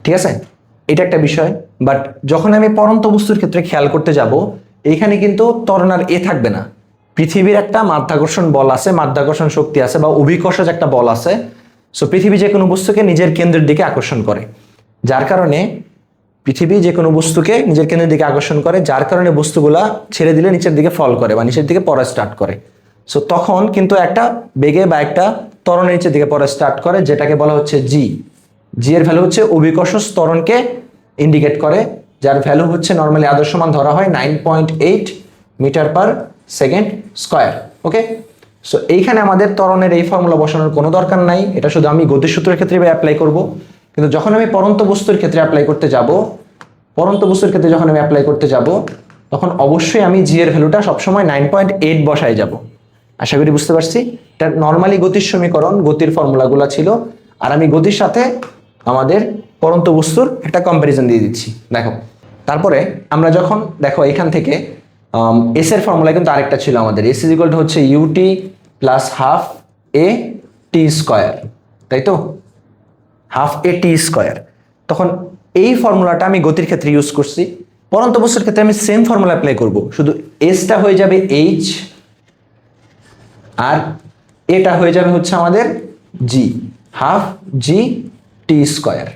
ঠিক আছে, এটা একটা বিষয়। বাট যখন আমি পরন্ত বস্তুর ক্ষেত্রে খেয়াল করতে যাব, এইখানে কিন্তু ত্বরণ আর এ থাকবে না। পৃথিবীর একটা মাধ্যাকর্ষণ বল আছে, মাধ্যাকর্ষণ শক্তি আছে, বা অভিকর্ষজ একটা বল আছে। সো পৃথিবী যে কোনো বস্তুকে নিজের কেন্দ্রের দিকে আকর্ষণ করে, যার কারণে পৃথিবী যে কোনো বস্তুকে নিজের কেন্দ্রের দিকে আকর্ষণ করে, যার কারণে বস্তুগুলা ছেড়ে দিলে নিচের দিকে ফল করে বা নিচের দিকে পড়া স্টার্ট করে। সো তখন কিন্তু একটা বেগে বা একটা ত্বরণের নিচের দিকে পড়া স্টার্ট করে, যেটাকে বলা হচ্ছে জি। জি এর ভ্যালু হচ্ছে অভিকর্ষজ ত্বরণকে ইন্ডিকেট করে, যার ভ্যালু হচ্ছে নর্মালি আদর্শ মান ধরা হয় 9.8 মিটার পার সেকেন্ড স্কয়ার। ওকে, সো এইখানে আমাদের ত্বরণের এই ফর্মুলা বসানোর কোনো দরকার নাই, এটা শুধু আমি গতিসূত্রের ক্ষেত্রে অ্যাপ্লাই করব। কিন্তু যখন আমি পরন্ত বস্তুর ক্ষেত্রে অ্যাপ্লাই করতে যাব, তখন অবশ্যই আমি জি এর ভ্যালুটা সবসময় 9.8 বসায় যাব। আশা করি বুঝতে পারছি। এটা নর্মালি গতির সমীকরণ, গতির ফর্মুলাগুলো ছিল, আর আমি গতির সাথে আমাদের পরন্ত বস্তুর একটা কম্প্যারিজন দিয়ে দিচ্ছি। দেখো, তারপরে আমরা যখন দেখো এখান থেকে এস এর ফর্মুলা কিন্তু আরেকটা ছিল আমাদের, এস ইজ ইকুয়াল টু হচ্ছে ইউটি প্লাস হাফ এ টি স্কয়ার, তাই তো, হাফ এ টি স্কয়ার। তখন এই ফর্মুলাটা আমি গতির ক্ষেত্রে ইউজ করছি, পরন্ত বস্তুর ক্ষেত্রে আমি সেম ফর্মুলা অ্যাপ্লাই করব, শুধু এসটা হয়ে যাবে এইচ আর এটা হয়ে যাবে হচ্ছে আমাদের G, half G T square.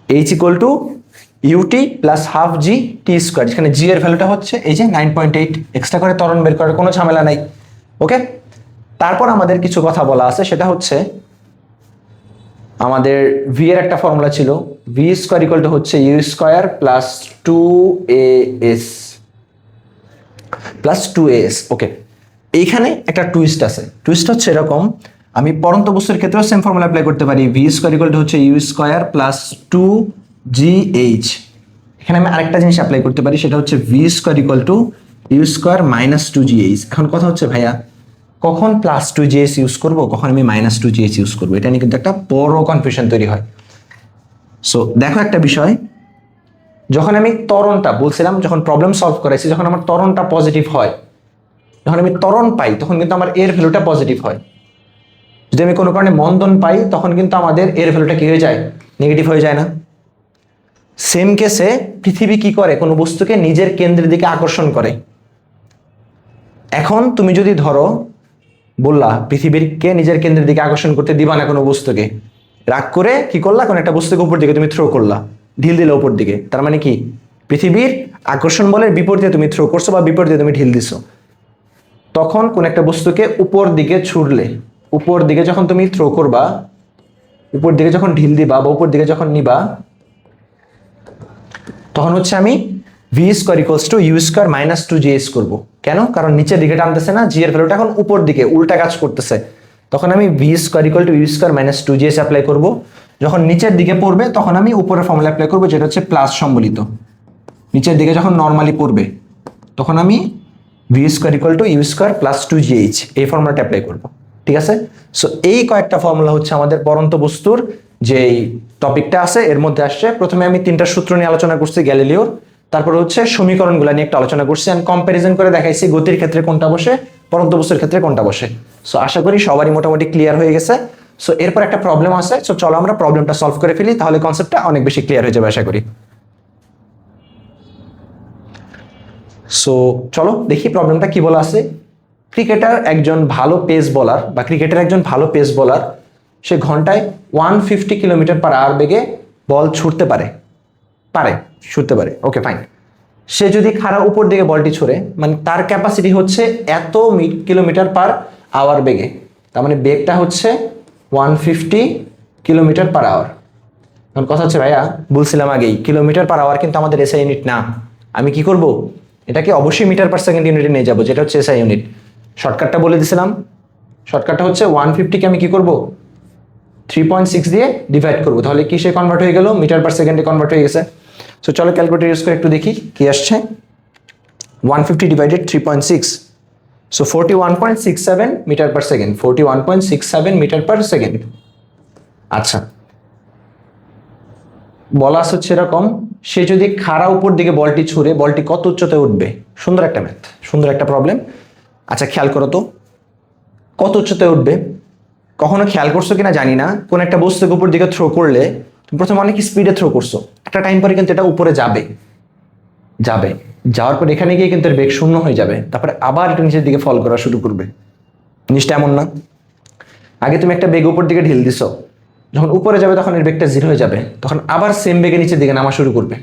H equal to UT plus half G T square, যেখানে জি এর ভ্যালুটা হচ্ছে এই যে 9.8, এক্সট্রা করে ত্বরণ বের করার কোনো ঝামেলা নাই। ওকে, তারপর আমাদের কিছু কথা বলা আছে, সেটা হচ্ছে আমাদের ভি এর একটা ফর্মুলা ছিল, ভি স্কয়ার ইকুয়াল টু হচ্ছে U square plus 2as plus 2as। Okay, এইখানে একটা টুইস্ট আছে, টুইস্ট হচ্ছে এরকম, আমি পরন্ত বস্তুর ক্ষেত্রেও সেম ফর্মুলা অ্যাপ্লাই করতে পারি, ভি স্কয়ার ইকুয়াল টু হচ্ছে ইউ স্কয়ার প্লাস 2gh। এখানে আমি আরেকটা জিনিস অ্যাপ্লাই করতে পারি, সেটা হচ্ছে V square equal to U square minus 2gh। এখন কথা হচ্ছে ভাইয়া, কখন প্লাস 2gh ইউজ করব, কখন আমি মাইনাস 2gh ইউজ করবো, এটা নিয়ে কিন্তু একটা বড় কনফিউশন তৈরি হয়। সো দেখো একটা বিষয়, যখন আমি ত্বরণটা বলছিলাম, যখন প্রবলেম সলভ করেছি, যখন আমার ত্বরণটা পজিটিভ হয়, যখন আমি ত্বরণ পাই, তখন কিন্তু আমার এর ভ্যালুটা পজিটিভ হয়। যদি আমি কোনো কারণে মন্দন পাই, তখন কিন্তু আমাদের এর ভ্যালুটা কি হয়ে যায়, নেগেটিভ হয়ে যায় না? সেম কেসে পৃথিবী কি করে, কোনো বস্তুকে নিজের কেন্দ্রের দিকে আকর্ষণ করে। এখন তুমি যদি ধরো বললা পৃথিবীকে নিজের কেন্দ্রের দিকে আকর্ষণ করতে দিবা না কোনো বস্তুকে, রাগ করে কি করলা, কোনো একটা বস্তুকে উপর দিকে তুমি থ্রো করলা, ঢিল দিলে উপর দিকে, তার মানে কি পৃথিবীর আকর্ষণ বলের বিপরীতে তুমি থ্রো করছো বা বিপরীতে তুমি ঢিল দিছো। তখন কোন একটা বস্তুকে উপর দিকে ছুড়লে, উপর দিকে যখন তুমি থ্রো করবা, উপর দিকে যখন ঢিল দিবা বা উপর দিকে যখন নিবা, তখন হচ্ছে আমি V square equals to U square minus 2gh করবো। কেন? কারণ নিচের দিকে টানতেছে না, জি এর ভ্যালুটা এখন উপর দিকে উল্টা কাজ করতেছে। তখন আমি V square equal to U square minus 2gh apply করবো। যখন নিচের দিকে পড়বে, তখন আমি উপরের ফর্মুলা অ্যাপ্লাই করবো, যেটা হচ্ছে প্লাস সম্বলিত। নিচের দিকে যখন নর্মালি পড়বে, তখন আমি V square equal to U square plus 2gh এই ফর্মুলাটা অ্যাপ্লাই করবো। ঠিক আছে, সো এই কয়েকটা ফর্মুলা হচ্ছে আমাদের পরন্ত বস্তুর যেই টপিকটা আছে এর মধ্যে আসছে। প্রথমে আমি 3টা সূত্র নিয়ে আলোচনা করছি গ্যালিলিওর, তারপর হচ্ছে সমীকরণগুলো নিয়ে একটু আলোচনা করছি, এন্ড কম্প্যারিজন করে দেখাইছি গতির ক্ষেত্রে কোনটা বসে, পরন্ত বস্তুর ক্ষেত্রে কোনটা বসে। সো আশা করি সবারই মোটামুটি ক্লিয়ার হয়ে গেছে। সো এরপর একটা প্রবলেম আছে, সো চলো আমরা প্রবলেমটা সলভ করে ফেলি, তাহলে কনসেপ্টটা অনেক বেশি ক্লিয়ার হয়ে যাবে আশা করি। সো চলো দেখি প্রবলেমটা কি বলা আছে। ক্রিকেটের একজন ভালো পেস বোলার সে ঘন্টায় 150 কিলোমিটার পার আওয়ার বেগে বল ছুটতে পারে। Okay fine. সে যদি খাড়া উপর দিকে বলটি ছুড়ে, মানে তার ক্যাপাসিটি হচ্ছে এত কিলোমিটার পার আওয়ার বেগে, তার মানে বেগটা হচ্ছে 150 কিলোমিটার পার আওয়ার। এখন কথা হচ্ছে ভাইয়া, বলছিলাম আগেই কিলোমিটার পার আওয়ার কিন্তু আমাদের এসআই ইউনিট না। আমি কি করব, এটাকে অবশ্যই মিটার পার সেকেন্ড ইউনিটে নিয়ে যাবো, যেটা হচ্ছে এসআই ইউনিট। শর্টকাটটা বলে দিছিলাম, শর্টকাটটা হচ্ছে 150 কে আমি কি করব, 3.6 দিয়ে ডিভাইড করবো, তাহলে কি সে কনভার্ট হয়ে গেল, মিটার পার সেকেন্ডে কনভার্ট হয়ে গেছে। সো চলো ক্যালকুলেটর ইউজ করে একটু দেখি কি আসছে। 150 divided 3.6, so 41.67 metre per second, 41.67 metre per second. আচ্ছা, বলা হচ্ছে এরকম, সে যদি খাড়া উপর দিকে বলটি ছুঁড়ে বলটি কত উচ্চতায় উঠবে? সুন্দর একটা ম্যাথ, সুন্দর একটা প্রবলেম। আচ্ছা খেয়াল করো তো, কত উচ্চতায় উঠবে? কখনো খেয়াল করছো কিনা জানি না, কোন একটা বস্তুকে উপর দিকে থ্রো করলে তুমি প্রথমে অনেক স্পিডে থ্রো করছো, একটা টাইম পরে কিন্তু এটা উপরে যাবে, যাওয়ার পর এখানে গিয়ে কিন্তু এর বেগ শূন্য হয়ে যাবে, তারপরে আবার এটা নিচের দিকে ফল করা শুরু করবে। জিনিসটা এমন না, আগে তুমি একটা বেগ উপর দিকে ঢিল দিছো, যখন উপরে যাবে তখন এর বেগটা জিরো হয়ে যাবে, তখন আবার সেম বেগে নিচের দিকে নামা শুরু করবে।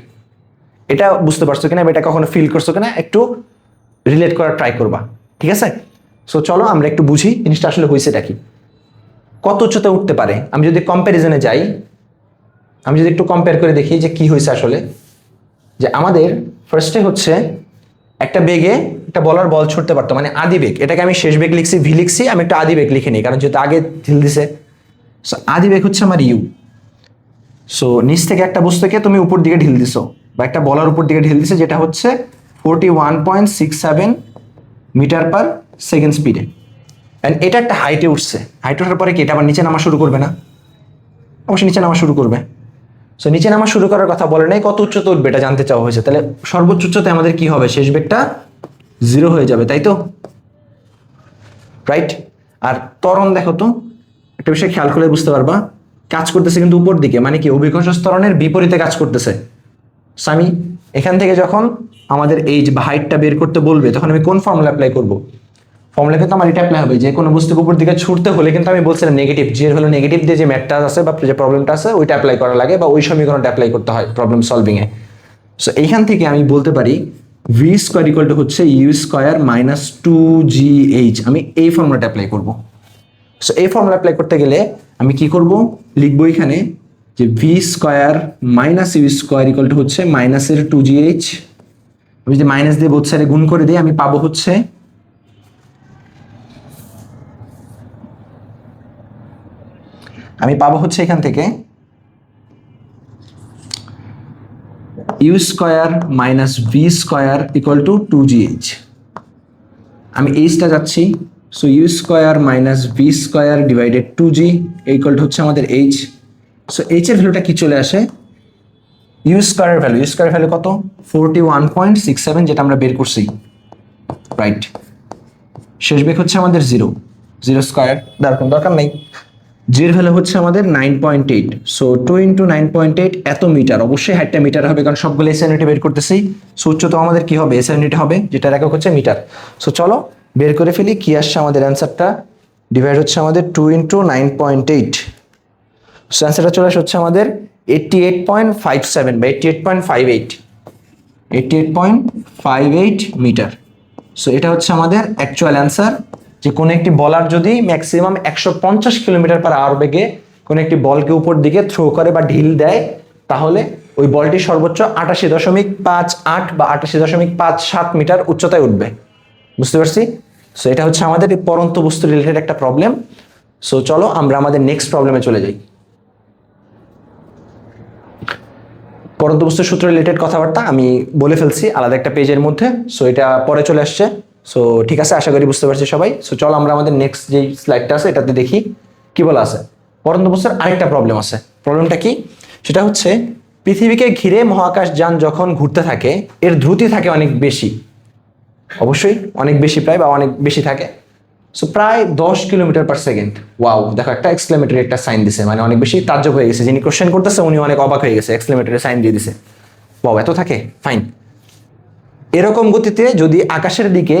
এটা বুঝতে পারছো কিনা, এটা কখনো ফিল করছো কিনা, একটু রিলেট করার ট্রাই করবা, ঠিক আছে? সো চলো আমরা একটু বুঝি জিনিসটা আসলে হয়েছেটা কি, কত উচ্চতা উঠতে পারে। আমি যদি কম্প্যারিজনে যাই, আমি যদি একটু কম্পেয়ার করে দেখি যে কি হয়েছে আসলে, যে আমাদের ফার্স্টে হচ্ছে একটা বেগে একটা বলার বল ছুটতে পারতো, মানে আদি বেগ, এটাকে আমি শেষ বেগ লিখছি ভি লিখছি, আমি একটা আদি বেগ লিখে নিই কারণ যেহেতু আগে ঢিল দিছে। সো আদি বেগ হচ্ছে আমার ইউ। সো নিচ থেকে একটা বস্তুকে তুমি উপর দিকে ঢিল দিছো বা একটা বলার উপর দিকে ঢিল দিছে, যেটা হচ্ছে 41.67 মিটার পার সেকেন্ড স্পিডে। অ্যান্ড এটা একটা হাইটে উঠছে, হাইটে ওঠার পরে কি এটা আবার নিচে নামা শুরু করবে না? অবশ্যই নিচে নামা শুরু করবে। সো নিচে নামা শুরু করার কথা বলে নাই, কত উচ্চতা উঠবে এটা জানতে চাওয়া হয়েছে। তাহলে সর্বোচ্চ উচ্চতায় আমাদের কি হবে? শেষ বেগটা জিরো হয়ে যাবে, তাই তো? রাইট। আর ত্বরণ দেখো তো, একটা বিষয় খেয়াল করলে বুঝতে পারবা, কাজ করতেছে কিন্তু উপর দিকে, মানে কি অভিকর্ষ ত্বরণের বিপরীতে কাজ করতেছে। সো আমি এখান থেকে যখন আমাদের এই যে হাইটটা বের করতে বলবে, তখন আমি কোন ফর্মুলা অ্যাপ্লাই করব? ফর্মুলা কিন্তু আমার এটা অ্যাপ্লাই হবে, যে কোনো বস্তুকে উপর দিকে ছুটতে হলে কিন্তু আমি বলছিলাম নেগেটিভ, যে হলো নেগেটিভ দিয়ে যে ম্যাথটা আছে বা যে প্রবলেমটা আছে ওইটা অ্যাপ্লাই করা লাগে, বা ওই সমীকরণটা অ্যাপ্লাই করতে হয় প্রবলেম সলভিং এ। সো এইখান থেকে আমি বলতে পারি ভি স্কোয়ার ইকুয়াল টু হচ্ছে ইউ স্কোয়ার মাইনাস 2gh, আমি এই ফর্মুলাটা অ্যাপ্লাই করব। সো এই ফর্মুলা অ্যাপ্লাই করতে গেলে আমি কি করব? লিখবো এখানে যে V square minus U square equal to হচ্ছে মাইনাসের 2gh, আমি যদি মাইনাস দিয়ে বোথ সাইডে গুণ করে দিই, আমি পাবো হচ্ছে এখান থেকে u square minus V square equal to 2gh। আমি এইচটা যাচ্ছি, so u square minus V square divided 2g equal to হচ্ছে আমাদের এইচ। সো এইচ এর ভ্যালুটা কি চলে আসে? ইউ স্কোয়ারের ভ্যালু কত? 41.67, যেটা আমরা বের করছি, রাইট। শেষ বেগ হচ্ছে আমাদের জিরো স্কোয়ার, দরকার নাই। জির ভ্যালু হচ্ছে আমাদের 9.8, সো 2 ইন্টু 9.8 এত মিটার, অবশ্যই হাইটটা মিটার হবে কারণ সবগুলো এসআই ইউনিটে বের করতেছি। সো উচ্চতা আমাদের কি হবে? এসআই ইউনিট হবে, যেটার একক হচ্ছে মিটার। সো চলো বের করে ফেলি কি আসছে আমাদের অ্যান্সারটা। ডিভাইড হচ্ছে আমাদের 2 ইন্টু 9.8, সো অ্যান্সারটা চলে আসছে আমাদের 88.57 বা 88.58 মিটার। সো এটা হচ্ছে আমাদের অ্যাকচুয়াল অ্যান্সার, যে কোনো একটি বলার যদি ম্যাক্সিমাম 150 কিলোমিটার পার আওয়ার বেগে কোনো একটি বলকে উপর দিকে থ্রো করে বা ঢিল দেয়, তাহলে ওই বলটি সর্বোচ্চ 88.58 বা 88.57 মিটার উচ্চতায় উঠবে। বুঝতে পারছি? সো এটা হচ্ছে আমাদের পরন্ত বস্তু রিলেটেড একটা প্রবলেম। সো চলো আমরা আমাদের নেক্সট প্রবলেমে চলে যাই। পরন্ত বস্তুর সূত্র রিলেটেড কথাবার্তা আমি বলে ফেলছি আলাদা একটা পেজের মধ্যে, সো এটা পরে চলে আসছে। সো ঠিক আছে, আশা করি বুঝতে পারছি সবাই। সো চলো আমরা আমাদের নেক্সট যে স্লাইডটা আছে এটাতে দেখি কি বলা আছে। পরন্ত বস্তুর আরেকটা প্রবলেম আছে। প্রবলেমটা কি? সেটা হচ্ছে পৃথিবীকে ঘিরে মহাকাশ যান যখন ঘুরতে থাকে, এর দ্রুতি থাকে অনেক বেশি, অবশ্যই অনেক বেশি, প্রায় বা অনেক বেশি থাকে। সো প্রায় 10 কিলোমিটার পার সেকেন্ড। ওয়াও, দেখো একটা এক্সক্লেমেটরি একটা সাইন দিছে, মানে অনেক বেশি তাজ্জব হয়ে গেছে, যিনি কোশ্চেন করতেছে উনি অনেক অবাক হয়ে গেছে, এক্সক্লেমেটরি সাইন দিয়ে দিছে। ওয়াও, এত থাকে, ফাইন। এরকম গতিতে যদি আকাশের দিকে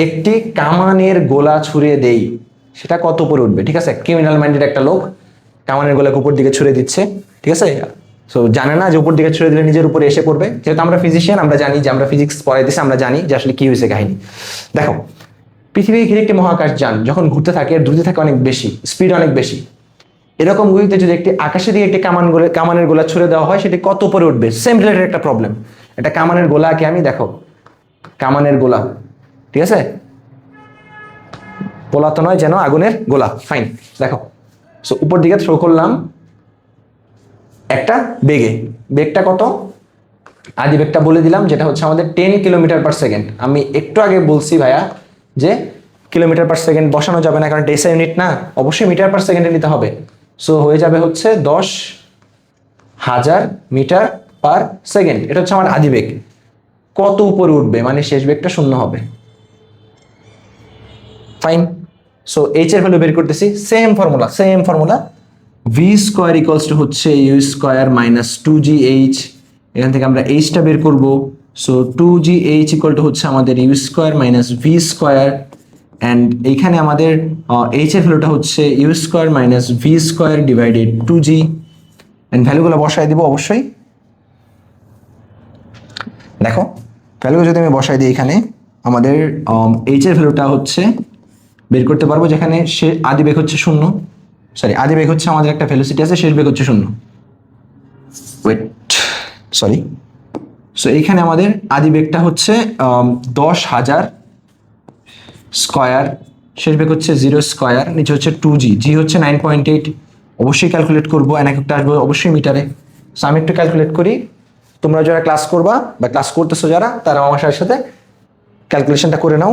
একটি কামানের গোলা ছুড়ে দেই, সেটা কত উপরে উঠবে? ঠিক আছে, ক্রিমিনাল মাইন্ডেড একটা লোক কামানের গোলাকে উপর দিকে ছুড়ে দিচ্ছে, ঠিক আছে। সো জানে না যে উপর দিকে ছুড়ে দিলে নিজের উপরে এসে পড়বে, যেহেতু আমরা ফিজিশিয়ান, আমরা জানি যে আমরা ফিজিক্স পড়াই দিছি, আমরা জানি যে আসলে কি হয়েছে কাহিনী। দেখো, পৃথিবীকে ঘিরে একটি মহাকাশ যান যখন ঘুরতে থাকে, এর দ্রুতি থাকে অনেক বেশি, স্পিড অনেক বেশি। এরকম গতিতে যদি একটি আকাশের দিকে একটি কামানের গোলা ছুড়ে দেওয়া হয়, সেটি কত উপরে উঠবে? সেম রিলেটেড একটা প্রবলেম। এটা কামানের গোলাকে আমি, দেখো কামানের গোলা, ঠিক আছে, পোলা তো নয় যেন, আগুনের গোলা, ফাইন। দেখো, সো উপর দিকে থ্রো করলাম একটা বেগে, বেগটা কত? আদি বেগটা বলে দিলাম, যেটা হচ্ছে আমাদের 10 কিলোমিটার পার সেকেন্ড। আমি একটু আগে বলছি ভাইয়া যে কিলোমিটার পার সেকেন্ড বসানো যাবে না, কারণ এটা এসআই ইউনিট না, অবশ্যই মিটার পার সেকেন্ডে নিতে হবে। সো হয়ে যাবে হচ্ছে 10,000 মিটার পার সেকেন্ড। এটা হচ্ছে আমার আদি বেগ। কত উপরে উঠবে মানে শেষ বেগটা শূন্য হবে। ফাইন। সো এইচ এর ভ্যালু বের করতেছি, same formula V square equals to হচ্ছে ইউ স্কোয়ার মাইনাস 2gh। এখান থেকে আমরা এইচটা বের করব। সো 2gh ইকুয়াল টু হচ্ছে আমাদের U square minus V square, and এইখানে আমাদের এইচ এর ভ্যালুটা হচ্ছে U square minus V square divided 2g, and ভ্যালুগুলো বসাই দিব অবশ্যই। দেখো ভ্যালুগুলো যদি আমি বসাই দিই, এখানে আমাদের এইচ এর ভ্যালুটা হচ্ছে বের করতে পারবো, যেখানে সে আদি বেগ হচ্ছে শূন্য, সরি আদি বেগ হচ্ছে আমাদের একটা ভেলোসিটি আছে, শেষ বেগ হচ্ছে শূন্য। সো এইখানে আমাদের আদি বেগটা হচ্ছে 10,000 স্কোয়ার, শেষ বেগ হচ্ছে 0 স্কোয়ার, নিচে হচ্ছে 2g, জি হচ্ছে 9.8। অবশ্যই ক্যালকুলেট করবো, একটা আসবে অবশ্যই মিটারে। সো আমি একটু ক্যালকুলেট করি, তোমরা যারা ক্লাস করবা বা ক্লাস করতেছো যারা, তারা আমার সাথে ক্যালকুলেশনটা করে নাও,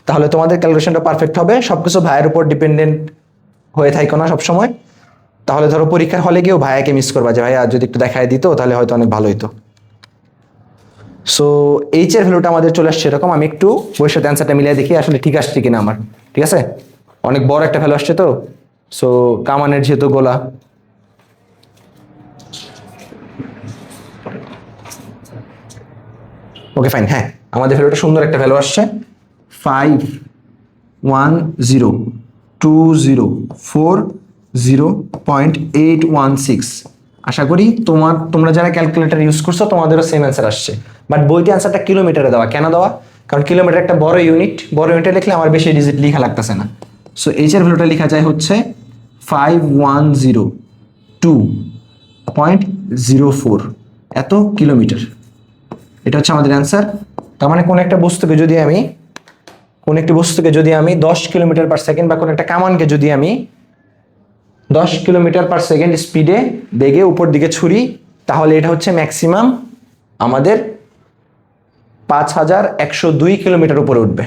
তাহলে তোমাদের ক্যালকুলেশনটা পারফেক্ট হবে। সবকিছু ভাইয়ের উপর ডিপেন্ডেন্ট হয়ে থাকো না সবসময়, তাহলে ধরো পরীক্ষার হলে গিয়েও ভাইয়াকে মিস করবা, যে ভাইয়া যদি একটু দেখায় দিত তাহলে হয়তো অনেক ভালো হতো। সো এইচ এর ভ্যালুটা আমাদের চলে আসছে এরকম। আমি একটু বইয়ের সাথে অ্যান্সারটা মিলিয়ে দেখি আসলে ঠিক আসছে কিনা আমার। ঠিক আছে, অনেক বড় একটা ভ্যালু আসছে তো। সো কামানের যেহেতু গোলা, ওকে ফাইন। হ্যাঁ, আমাদের ভ্যালুটা সুন্দর একটা ভ্যালু আসছে, 5102040.816। আশা করি তোমরা যারা ক্যালকুলেটর ইউজ করছো তোমাদেরও সেম অ্যান্সার আসছে, বাট বইতে অ্যান্সারটা কিলোমিটারে দেওয়া। কেন দেওয়া? কারণ কিলোমিটার একটা বড় ইউনিটে লিখলে আমার বেশি ডিজিট লেখা লাগতেছে না। সো এইচ এর ভ্যালুটা লেখা যায় হচ্ছে 5102.04 এত কিলোমিটার। এটা হচ্ছে আমাদের অ্যান্সার। তার মানে কোন একটা বস্তুকে যদি আমি 10 কিলোমিটার পার সেকেন্ড বা কোন একটা কামানকে যদি আমি 10 কিলোমিটার পার সেকেন্ড স্পিডে বেগে উপর দিকে ছুরি, তাহলে এটা হচ্ছে ম্যাক্সিমাম আমাদের 5102 কিলোমিটার উপরে উঠবে।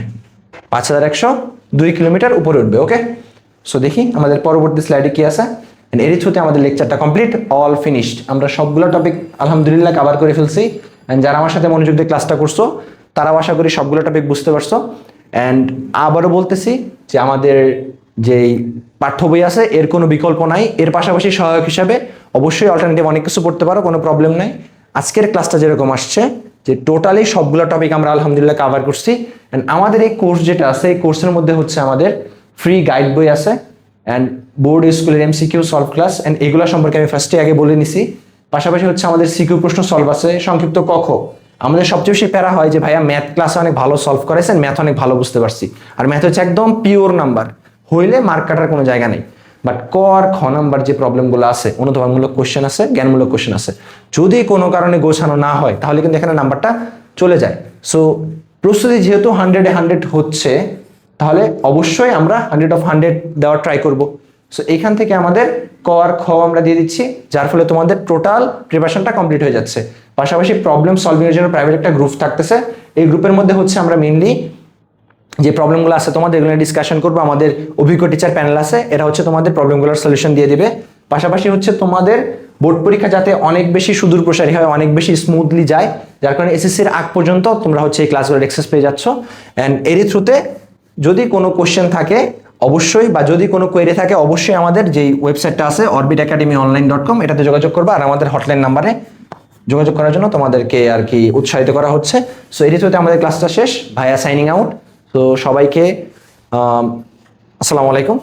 5102 কিলোমিটার উপরে উঠবে। ওকে, সো দেখি আমাদের পরবর্তী স্লাইডে কি আছে। এর থ্রুতে আমাদের লেকচারটা কমপ্লিট, অল ফিনিশড। আমরা সবগুলো টপিক আলহামদুলিল্লাহ কভার করে ফেলছি, অ্যান্ড যারা আমার সাথে মনোযোগ দিয়ে ক্লাসটা করছো তারাও আশা করি সবগুলো টপিক বুঝতে পারছো। অ্যান্ড আবারও বলতেছি যে আমাদের যেই পাঠ্য বই আছে এর কোনো বিকল্প নাই, এর পাশাপাশি সহায়ক হিসাবে অবশ্যই অল্টারনেটিভ অনেক কিছু পড়তে পারো, কোনো প্রবলেম নাই। আজকের ক্লাসটা যেরকম আসছে যে টোটালি সবগুলো টপিক আমরা আলহামদুলিল্লাহ কভার করছি। অ্যান্ড আমাদের এই কোর্স যেটা আছে, এই কোর্সের মধ্যে হচ্ছে আমাদের ফ্রি গাইড বই আছে, অ্যান্ড বোর্ড স্কুলের এমসিকিউ সলভ ক্লাস, অ্যান্ড এগুলো সম্পর্কে আমি ফার্স্টে আগে বলে নিছি। পাশাপাশি হচ্ছে আমাদের সিকিউ প্রশ্ন সলভ আছে, সংক্ষিপ্ত ক খ। আমাদের সবচেয়ে বেশি প্যারা হয় যে ভাইয়া ম্যাথ ক্লাসে অনেক ভালো সলভ করেছেন, ম্যাথ অনেক ভালো বুঝতে পারছি, আর ম্যাথ হচ্ছে একদম পিওর নাম্বার, হইলে মার্ক কাটার কোনো জায়গা নেই। বাট ক আর খ নাম্বার যে প্রবলেমগুলো আছে, অনুধাবনমূলক কোশ্চেন আছে, জ্ঞানমূলক কোশ্চেন আছে, যদি কোনো কারণে গোছানো না হয় তাহলে কিন্তু এখানে নাম্বারটা চলে যায়। সো প্রস্তুতি যেহেতু 100-এ 100 হচ্ছে, তাহলে অবশ্যই আমরা 100 দেওয়ার ট্রাই করব। সো এইখান থেকে আমাদের ক আর খ আমরা দিয়ে দিচ্ছি, যার ফলে তোমাদের টোটাল প্রিপারেশনটা কমপ্লিট হয়ে যাচ্ছে। পাশাপাশি প্রবলেম সলভিং এর জন্য প্রাইভেট একটা গ্রুপ থাকতেছে, এই গ্রুপের মধ্যে হচ্ছে আমরা মেইনলি যে প্রবলেমগুলো আছে তোমাদের এগুলো ডিসকাশন করবো। আমাদের অভিজ্ঞ টিচার প্যানেল আছে, এরা হচ্ছে তোমাদের প্রবলেমগুলোর সলিউশন দিয়ে দিবে। পাশাপাশি হচ্ছে তোমাদের বোর্ড পরীক্ষা যাতে অনেক বেশি সুদূর প্রসারী হয়, অনেক বেশি স্মুথলি যায়, যার কারণে এসএসসির আগ পর্যন্ত তোমরা হচ্ছে এই ক্লাসগুলোর অ্যাক্সেস পেয়ে যাচ্ছ। অ্যান্ড এরই থ্রুতে যদি কোনো কোশ্চেন থাকে অবশ্যই, বা যদি কোনো কোয়েরি থাকে অবশ্যই আমাদের যেই ওয়েবসাইটটা আছে orbitacademyonline.com, এটাতে যোগাযোগ করবা, আর আমাদের হটলাইন নাম্বারে যোগাযোগ করার জন্য তোমাদেরকে আর কি উৎসাহিত করা হচ্ছে। সো এরই থ্রুতে আমাদের ক্লাসটা শেষ, ভাইয়া সাইনিং আউট। তো সবাইকে আসসালামু আলাইকুম।